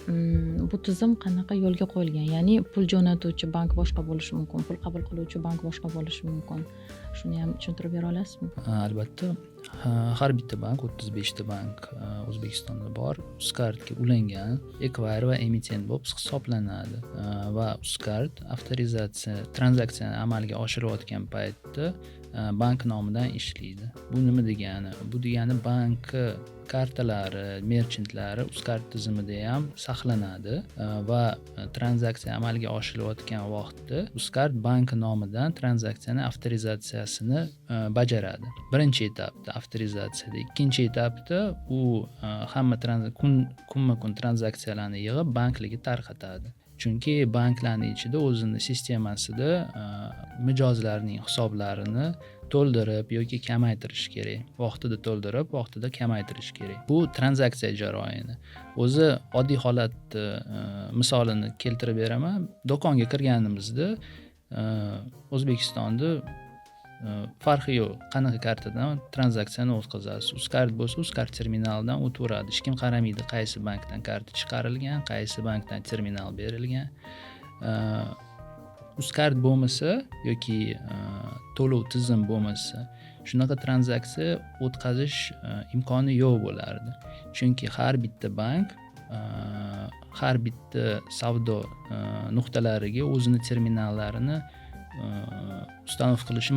S3: bu tizim qanaqa yo'lga qo'yilgan? Ya'ni pul jo'natuvchi bank boshqa bo'lishi mumkin, pul qabul qiluvchi bank boshqa bo'lishi mumkin. Shuni ham tushuntirib bera olasizmi?
S2: Albatta, har bitta bank, 35 ta bank O'zbekistonda bor, Uzcardga ulangan ekvayr va emitent bo'lib hisoblanadi. Va Uzcard tranzaksiyani amalga oshirayotgan paytda bank nomidan ishlaydi. Bu nima degani? Bu degani bank kartalari, merchantlari Uzcard tizimida ham saqlanadi va tranzaksiya amalga oshirilayotgan vaqtda Uzcard bank nomidan tranzaksiyani avtorizatsiyasini bajaradi. Birinchi etapda avtorizatsiyada, ikkinchi etapda u hamma kunma-kun tranzaksiyalarni yig'ib banklarga tarqatadi. Chunki banklarning ichida o'zini sistemasida mijozlarning hisoblarini to'ldirib yoki kamaytirish kerak. Vaqtida to'ldirib, vaqtida kamaytirish kerak. Bu tranzaksiya jarayoni. O'zi oddiy holatda misolini keltirib beraman. Do'konga kirganimizda O'zbekistonda farqi yo'q. Qanaqa kartadan tranzaksiyani o'tkazasiz. Uzcard bo'lsa, Uzcard terminalidan o'taveradi. Hech kim qaramaydi qaysi bankdan karta chiqarilgan, qaysi bankdan terminal berilgan. Uzcard bo'lmasa yoki to'lov tizim bo'lmasa, shunaqa tranzaksiya o'tkazish imkoni yo'q bo'lardi. Chunki har bitta bank har bitta savdo nuqtalariga o'zini terminallarini ustanov qilishi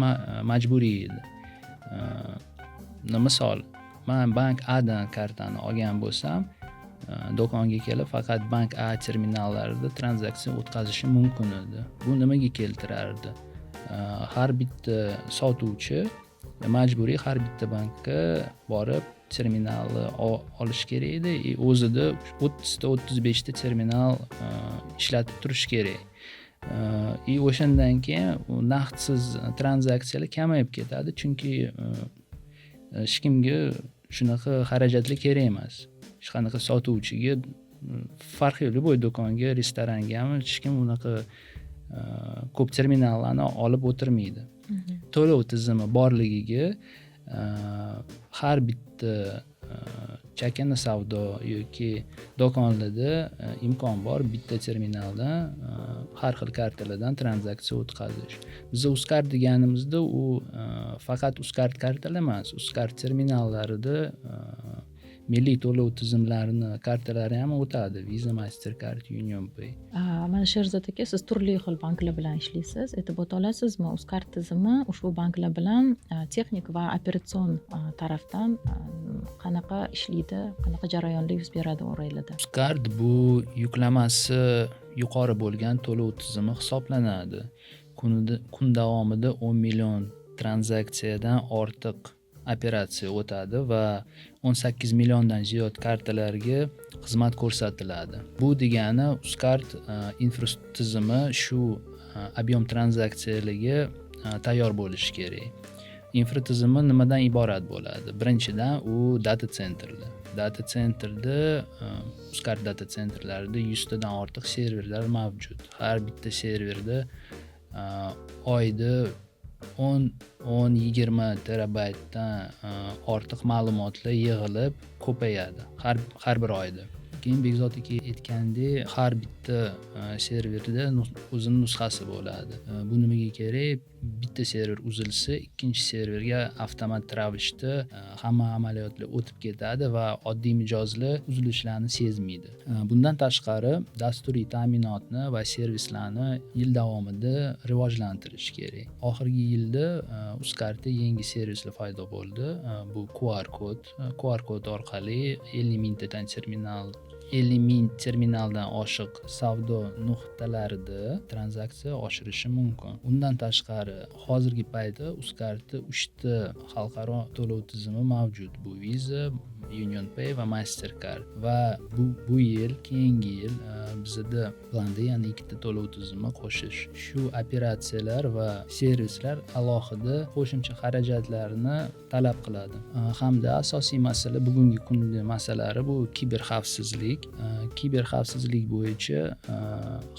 S2: majburiy edi. Misol, men bank A dan kartani olgan bo'lsam, do'konga kelib faqat bank A terminallarida tranzaksiya o'tkazishim mumkin edi. Bu nimaga keltirardi? Har bitta sotuvchi majburiy har bitta bankka borib terminalni olish kerak edi. O'zida 30 ta 35 ta terminal ishlatib turish kerak. O'shandan keyin naqdsiz tranzaksiyalar kamayib ketadi, chunki hech kimga shunaqa xarajatlar kerak emas. Hech qanaqa sotuvchiga farqi yo'q, bo'y do'konga, restoranga ham hech kim unaqa ko'p terminallarni olib o'tirmaydi. To'lov tizimi borligiga har bitta chakana savdo yoki do'konlarda imkon bor bitta terminaldan har xil kartalardan tranzaksiya o'tkazish. Biz Uzcard deganimizda u faqat Uzcard kartalar emas, Uzcard terminallarida milliy to'lov tizimlarini kartalari ham o'tadi. Visa, Mastercard, UnionPay.
S3: Mana Sherzod aka, siz turli xil banklar bilan ishlaysiz. Aytib o'ta olasizmi, Uzcard tizimi ushbu banklar bilan texnik va operatsion tarafdan qanaqa ishlaydi, qanaqa jarayonlar yuz beradi oralida?
S2: Uzcard bu yuklamasi yuqori bo'lgan to'lov tizimi hisoblanadi. Kun davomida 10 million tranzaksiyadan ortiq operatsiya o'tadi va 18 milliondan ziyod kartalarga xizmat ko'rsatiladi. Bu degani Uzcard infratizimi shu ob'yom tranzaksiyalarga tayyor bo'lishi kerak. Infratizimi nimadan iborat bo'ladi? Birinchidan u data centerlar. Data centerda Uzcard data centerlarida 100 tadan ortiq serverlar mavjud. Har bitta serverda oyda 10-20 terabaytdan ortiq ma'lumotlar yig'ilib ko'payadi har bir oyda. Keyin Behzod aka aytgandek, har bitta serverda o'zini nusxasi bo'ladi. Bu nimaga kerak? Bitta server uzilsa, ikkinchi serverga avtomat ravishda hamma amaliyotlar o'tib ketadi va oddiy mijozlar uzilishlarni sezmaydi. Bundan tashqari, dasturiy ta'minotni va servislarni yil davomida rivojlantirish kerak. Oxirgi yilda Uzcardda yangi servislar paydo bo'ldi. Bu QR kod orqali 50 mingtadan terminal 50 ming terminaldan oshiq savdo nuqtalarida tranzaksiya oshirishi mumkin. Undan tashqari hozirgi paytda UzCardda 3 ta xalqaro to'lov tizimi mavjud. Bu Visa, UnionPay va Mastercard. Va bu yil, keyingi yil bizda planda yana 2 ta to'lov tizimi qo'shish. Shu operatsiyalar va servislar alohida qo'shimcha xarajatlarni talab qiladi. Hamda asosiy masala bugungi kunda masalari bu kiberxavfsizlik. Kiberxavfsizlik bo'yicha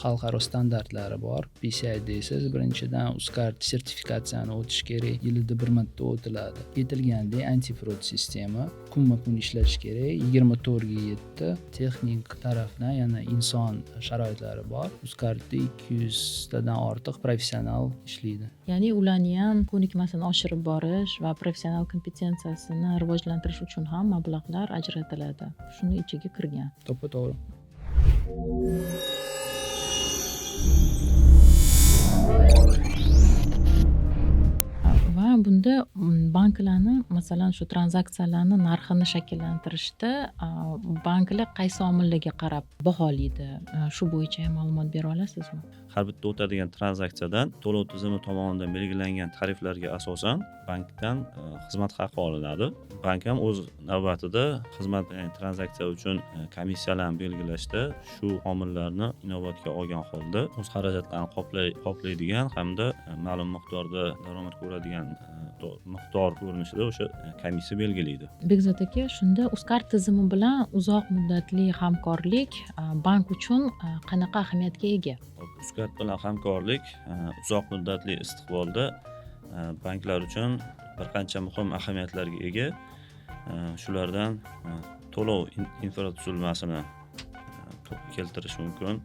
S2: xalqaro standartlari bor. PCI'da esa birinchidan UzCard sertifikatsiyani o'tish kerak. Yilida bir marta o'tiladi. Aytilgandek antifrod sistema kunma-kun ishlash kerak. 24/7 texnik tarafdan yana inson sharoitlari bor. UzCardda 200 tadan ortiq professional ishlaydi.
S3: Ya'ni ularni ham ko'nikmasini oshirib borish va professional kompetensiyasini rivojlantirish uchun ham mablag'lar ajratiladi. Shuni ichiga kirgan.
S2: To'g'ri.
S3: Va bunda banklarni masalan shu tranzaksiyalarni narxini shakllantirishda banklar qaysi omillarga qarab baholaydi? Shu bo'yicha ham ma'lumot bera olasizmi?
S1: Har bitta o'tadigan tranzaksiyadan to'lov tizimi tomonidan belgilangan tariflarga asosan bankdan xizmat haqi olinadi. Bank ham o'z navbatida xizmat tranzaksiya uchun komissiyalarni belgilashda shu omillarni inobatga olgan holda o'z xarajatlarini qoplaydigan hamda ma'lum miqdorda daromad ko'radigan miqdor ko'rinishida o'sha komissiya belgilaydi.
S3: Bekzod aka, shunda UzCard tizimi bilan uzoq muddatli hamkorlik bank uchun qanaqa ahamiyatga ega?
S1: UzCard bilan hamkorlik uzoq muddatli istiqbolda banklar uchun bir qancha muhim ahamiyatlarga ega. Shulardan to'lov infratuzilmasini keltirish mumkin.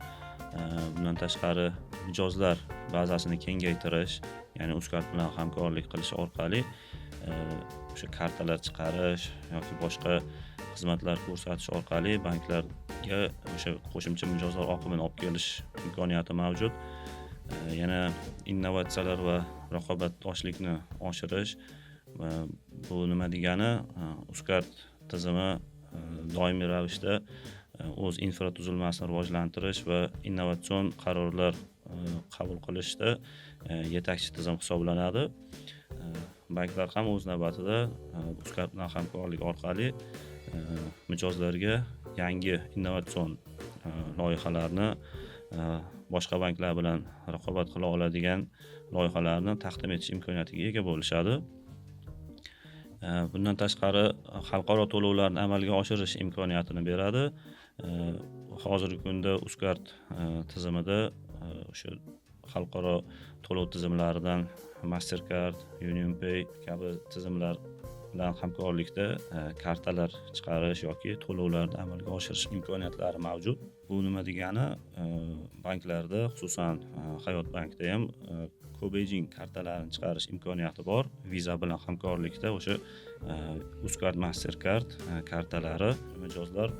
S1: Bundan tashqari mijozlar bazasini kengaytirish, ya'ni UzCard bilan hamkorlik qilish orqali o'sha kartalar chiqarish yoki boshqa xizmatlar ko'rsatish orqali banklarga o'sha qo'shimcha mijozlar oqimini olib kelish imkoniyati mavjud. Yana innovatsiyalar va raqobatbardoshlikni oshirish. Bu nima degani? UzCard tizimi doimiy ravishda o'z infratuzilmasini rivojlantirish va innovatsion qarorlar qabul qilishda yetakchi tizim hisoblanadi. Banklar ham o'z navbatida UzCard bilan hamkorlik orqali mijozlarga yangi innovatsion loyihalarni, boshqa banklar bilan raqobat qila oladigan loyihalarni taqdim etish imkoniyatiga ega bo'lishadi. Bundan tashqari xalqaro to'lovlarni amalga oshirish imkoniyatini beradi. Hozirgi kunda UzCard tizimida o'sha xalqaro to'lov tizimlaridan Mastercard, UnionPay kabi tizimlar bilan hamkorlikda kartalar chiqarish yoki to'lovlarni amalga oshirish imkoniyatlari mavjud. Bu nima degani? Banklarda, xususan Hayot bankda ham Cobaging kartalarini chiqarish imkoniyati bor. Visa bilan hamkorlikda o'sha UzCard, Mastercard kartalari mijozlar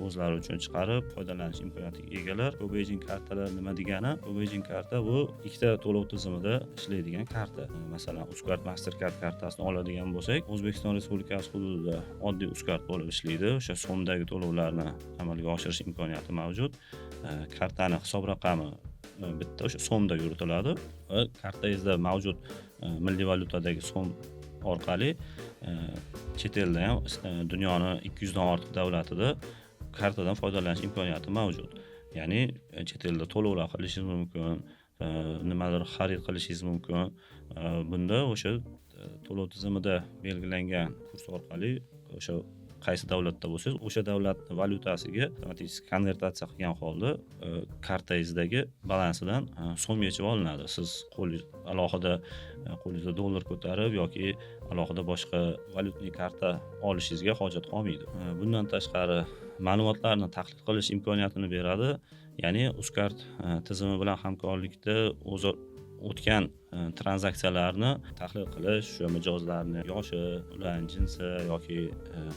S1: o'zlari uchun chiqarib foydalanish imkoniyatiga egalar. Cobaging kartalar nima degani? Cobaging karta bu ikkita to'lov tizimida ishlaydigan karta. Masalan, UzCard, Mastercard kartasini oladigan bo'lsak, O'zbekiston Respublikasi hududida oddiy UzCard bo'lib ishlaydi. O'sha so'mdagi to'lovlarni amalga oshirish imkoniyati mavjud. Kartani hisob raqami bitta o'sha so'mda yuritiladi va kartangizda mavjud milliy valyutadagi so'm orqali chet elda ham dunyoning 200 dan ortiq davlatida kartadan foydalanish imkoniyati mavjud. Ya'ni chet elda to'lovlar qilishingiz mumkin, nimadir xarid qilishingiz mumkin. Bunda o'sha to'lov tizimida belgilangan kurs orqali o'sha qaysi davlatda bo'lsangiz, o'sha davlat valyutasiga avtomatik konvertatsiya qilgan holda kartangizdagi balansidan so'm yechib olinadi. Siz alohida qo'lingizda dollar ko'tarib yoki alohida boshqa valyutli karta olishingizga hojat qolmaydi. Bundan tashqari ma'lumotlarni tahlil qilish imkoniyatini beradi. Ya'ni UzCard tizimi bilan hamkorlikda o'tgan tranzaksiyalarni tahlil qilish, shu mijozlarni yoshi, ularning jinsi yoki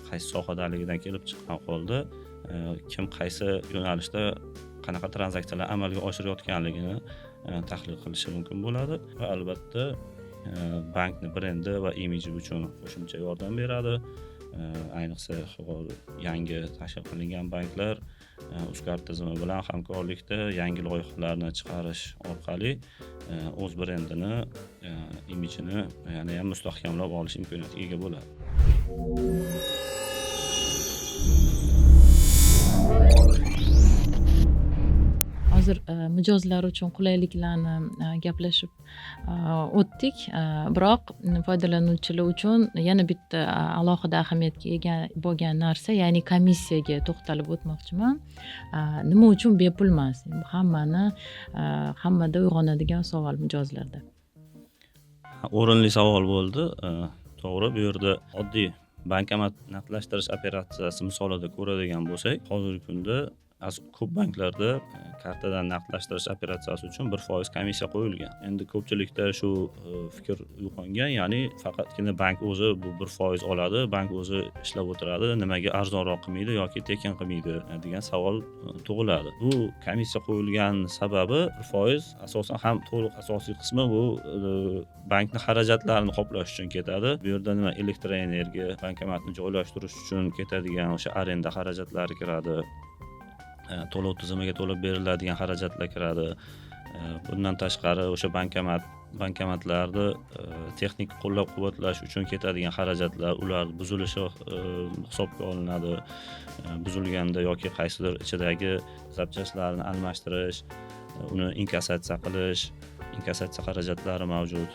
S1: qaysi sohadaligidan kelib chiqqan holda kim qaysi yo'nalishda qanaqa tranzaksiyalar amalga oshirayotganligini tahlil qilishi mumkin bo'ladi va albatta bankning brendi va imiji uchun qo'shimcha yordam beradi. ayniqsa yangi tashkil qilingan banklar Uzcard tizimi bilan hamkorlikda yangi loyihalarni chiqarish orqali o'z brendini, imijini yana ham mustahkamlab olish imkoniyatiga ega bo'ladi.
S3: Hozir mijozlar uchun qulayliklarni gaplashib o'tdik, biroq foydalanuvchilar uchun yana bitta alohida ahamiyatga ega bo'lgan narsa, ya'ni komissiyaga to'xtalib o'tmoqchiman. Nima uchun bepul emas? Bu hammada uyg'onadigan savol mijozlarda.
S1: O'rinli savol bo'ldi. To'g'ri, bu yerda oddiy bankomat naqdlashtirish operatsiyasi misolida ko'radigan bo'lsak, hozirgi kunda ko'p banklarda kartadan naqdlashtirish operatsiyasi uchun 1% komissiya qo'yilgan. Endi ko'pchilikda shu fikr uyg'ongan, ya'ni faqatgina bank o'zi bu 1% oladi, bank o'zi ishlab o'tiradi, nimaga arzonroq qilmaydi yoki tekin qilmaydi degan savol tug'iladi. Bu komissiya qo'yilgan sababi 1% asosan ham to'liq asosiy qismi bu bankning xarajatlarini qoplash uchun ketadi. Bu yerda nima elektr energiya, bankomatni joylashtirish uchun ketadigan o'sha arenda xarajatlari kiradi. To'lov tizimiga to'lab beriladigan xarajatlar kiradi. Bundan tashqari o'sha bankomatlarni texnik qo'llab-quvvatlash uchun ketadigan xarajatlar, ular buzilishi hisobga olinadi. Buzilganda yoki qaysidir ichidagi zapchastlarni almashtirish, uni inkassatsiya qilish, inkassatsiya xarajatlari mavjud.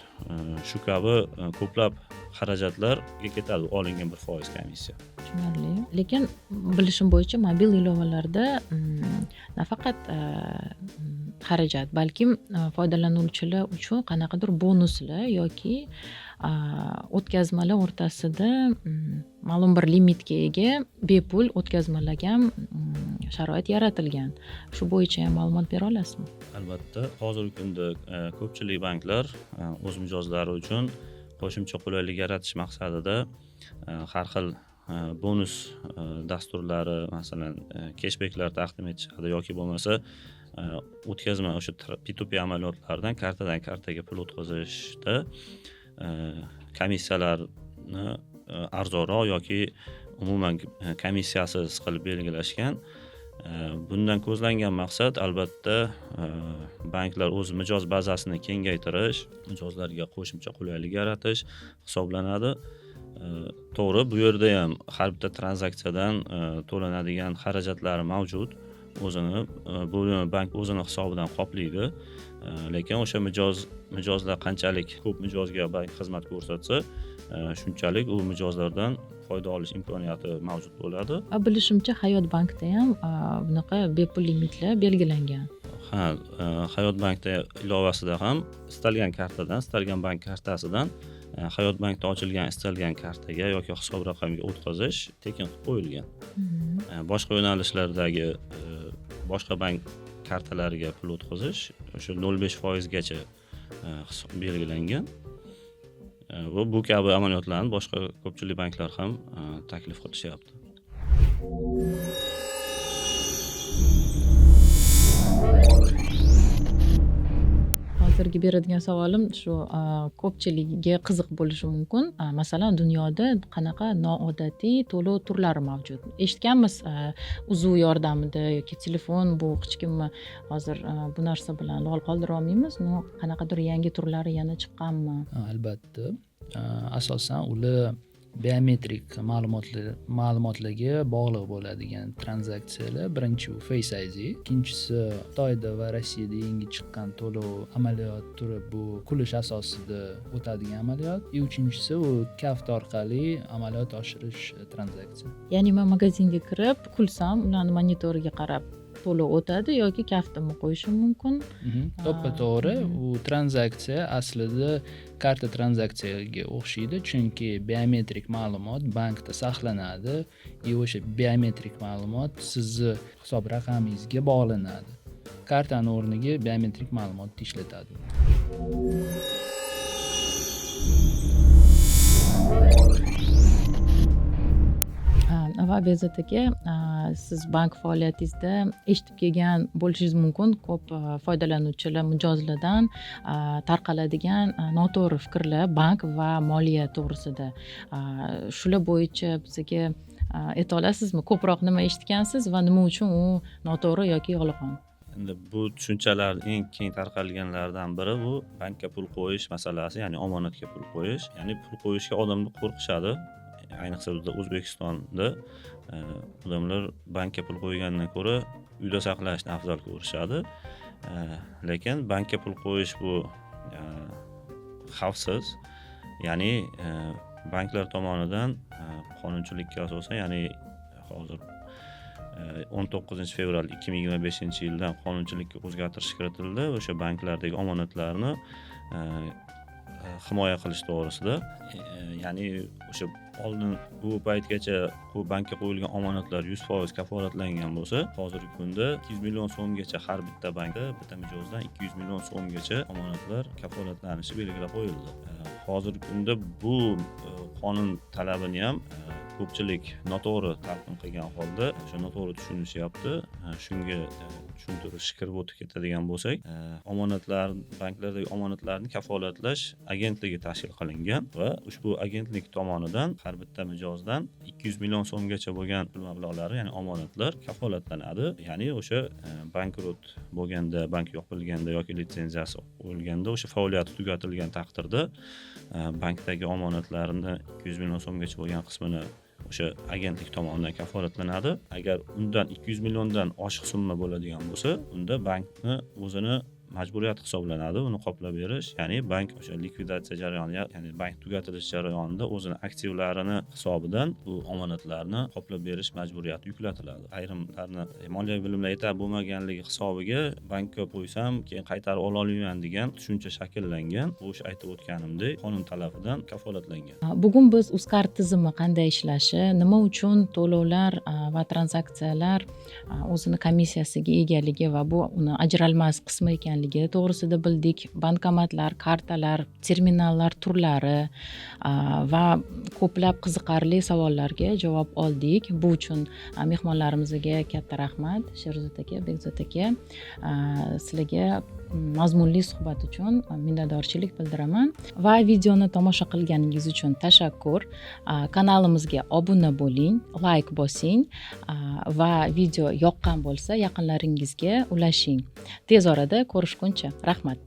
S1: Shu kabi ko'plab xarajatlarga ketadi olingan 1% komissiya.
S3: Tushunarli. Lekin bilishim bo'yicha mobil ilovalarda nafaqat xarajat, balkim foydalanuvchilar uchun qanaqadir bonuslar yoki o'tkazmalar o'rtasida ma'lum bir limitga ega bepul o'tkazmalarga ham sharoit yaratilgan. Shu bo'yicha ham ma'lumot bera olasizmi?
S1: Albatta, hozirgi kunda ko'pchilik banklar o'z mijozlari uchun qo'shimcha qulaylik yaratish maqsadida har xil bonus dasturlari, masalan, cashbacklar taqdim etishadi yoki bo'lmasa o'tkazma o'sha P2P amaliyotlardan kartadan kartaga pul o'tkazishda komissiyalarni arzonroq yoki umuman komissiyasiz qilib belgilashgan. Bundan ko'zlangan maqsad albatta banklar o'z mijoz bazasini kengaytirish, mijozlarga qo'shimcha qulaylik yaratish hisoblanadi. To'g'ri, bu yerda ham har bitta tranzaksiyadan to'lanadigan xarajatlari mavjud. Bu bank o'zini hisobidan qoplaydi. Lekin o'sha mijozlar qanchalik ko'p mijozga bank xizmat ko'rsatsa, shunchalik u mijozlardan foyda olish imkoniyati mavjud bo'ladi.
S3: Bilishimcha Hayot bankda ham bunaqa bepul limitlar belgilangan.
S1: Ha, Hayot bankda ilovasida ham istalgan kartadan, istalgan bank kartasidan Hayot bankda ochilgan istalgan kartaga yoki hisob raqamiga o'tkazish tekin qilib qo'yilgan. Boshqa yo'nalishlardagi boshqa bank kartalariga pul o'tkazish o'sha 0.5% gacha belgilangan. Va bu kabi amaliyotlarni boshqa ko'pchilik banklar ham taklif qilishyapti.
S3: Hozirgi beradigan savolim shu ko'pchiligiga qiziq bo'lishi mumkin. Masalan, dunyoda qanaqa noodatiy to'lov turlari mavjud? Eshitganmiz, uzuv yordamida yoki telefon, bu hech kimni hozir bu narsa bilan lol qoldira olmaymiz. Qanaqadir yangi turlari yana chiqqanmi?
S2: Albatta. Asosan ular biometrik ma'lumotlarga bog'liq bo'ladigan tranzaksiyalar. Birinchi u Face ID, ikkinchisi Xitoyda va Rossiyada yangi chiqqan to'lov amaliyot turi bu kulish asosida o'tadigan amaliyot. Uchinchisi u kaft orqali amaliyot oshirish tranzaksiya.
S3: Ya'ni men magazinga kirib, kulsam, ularni monitoriga qarab to'lov o'tadi yoki kaftimni qo'yishim mumkin.
S2: To'ppa-to'g'ri, u tranzaksiya aslida karta tranzaksiyaga o'xshaydi, chunki biometrik ma'lumot bankda saqlanadi va o'sha biometrik ma'lumot sizni hisob raqamingizga bog'lanadi. Kartani o'rniga biometrik ma'lumotni ishlatadi.
S3: va Behzod aka, siz bank faoliyatingizda eshitib kelgan bo'lishingiz mumkin ko'p foydalanuvchilar mijozlardan tarqaladigan noto'g'ri fikrlar bank va moliya to'g'risida. Shular bo'yicha bizga ayta olasizmi, ko'proq nima eshitgansiz va nima uchun u noto'g'ri yoki yolg'on?
S1: Endi bu tushunchalar eng keng tarqalganlardan biri bu bankka pul qo'yish masalasi, ya'ni omonatga pul qo'yish. Ya'ni pul qo'yishga odamlar qo'rqishadi. Ayniqsa bizda O'zbekistonda odamlar bankka pul qo'ygandan ko'ra uyda saqlashni afzal ko'rishadi. Lekin bankka pul qo'yish bu xavfsiz. Ya'ni banklar tomonidan qonunchilikka asosan, ya'ni hozir 19 fevral 2025 yildan qonunchilikka o'zgartirish kiritildi. O'sha banklardagi omonatlarni himoya qilish to'g'risida. Ya'ni o'sha oldin bu paytgacha bu bankka qo'yilgan omonatlar 100% kafolatlangan bo'lsa, hozirgi kunda 200 million so'mgacha har bitta bankda, bitta mijozdan 200 million so'mgacha omonatlar kafolatlanishi belgilab qo'yildi. Hozirgi kunda bu qonun talabini ham ko'pchilik noto'g'ri talqin qilgan holda o'sha noto'g'ri tushunishyapti. Shunga tushuntirish kirib o'tib ketadigan bo'lsak, omonatlar, banklardagi omonatlarni kafolatlash agentligi tashkil qilingan va ushbu agentlik tomonidan har bitta mijozdan 200 million so'mgacha bo'lgan pul mablag'lari, ya'ni omonatlar kafolatlanadi. Ya'ni o'sha bankrot bo'lganda, bank yopilganda yoki litsenziyasi o'lganda, o'sha faoliyati tugatilgan taqdirda bankdagi omonatlarni 200 million so'mgacha bo'lgan qismini o'sha agentlik tomonidan kafolatlanadi. Agar undan 200 milliondan oshiq summa bo'ladigan bo'lsa, unda bankni o'zini majburiyati hisoblanadi uni qoplab berish. Ya'ni bank o'sha likvidatsiya jarayonida, ya'ni bank tugatilish jarayonida o'zini aktivlarini hisobidan bu omonatlarni qoplab berish majburiyati yuklatiladi. Ayrimlarni moliya bilimlari yetarli bo'lmaganligi hisobiga bankka qo'ysam keyin qaytarib ola olmayman degan tushuncha shakllangan. Bu o'sha aytib o'tganimdek qonun talabidan kafolatlangan.
S3: Bugun biz UzCard tizimi qanday ishlashi, nima uchun to'lovlar va tranzaksiyalar o'zini komissiyasiga egaligi va bu uni ajralmas qismi ekanligi to'g'risida bildik. Bankomatlar, kartalar, terminallar turlari va ko'plab qiziqarli savollarga javob oldik. Bu uchun mehmonlarimizga katta rahmat. Sherzod aka, Behzod aka, sizlarga mazmunli suhbat uchun minnatdorchilik bildiraman va videoni tomosha qilganingiz uchun tashakkur. Kanalimizga obuna bo'ling, like bosing va video yoqqan bo'lsa yaqinlaringizga ulashing. Tez orada ko'rishguncha rahmat.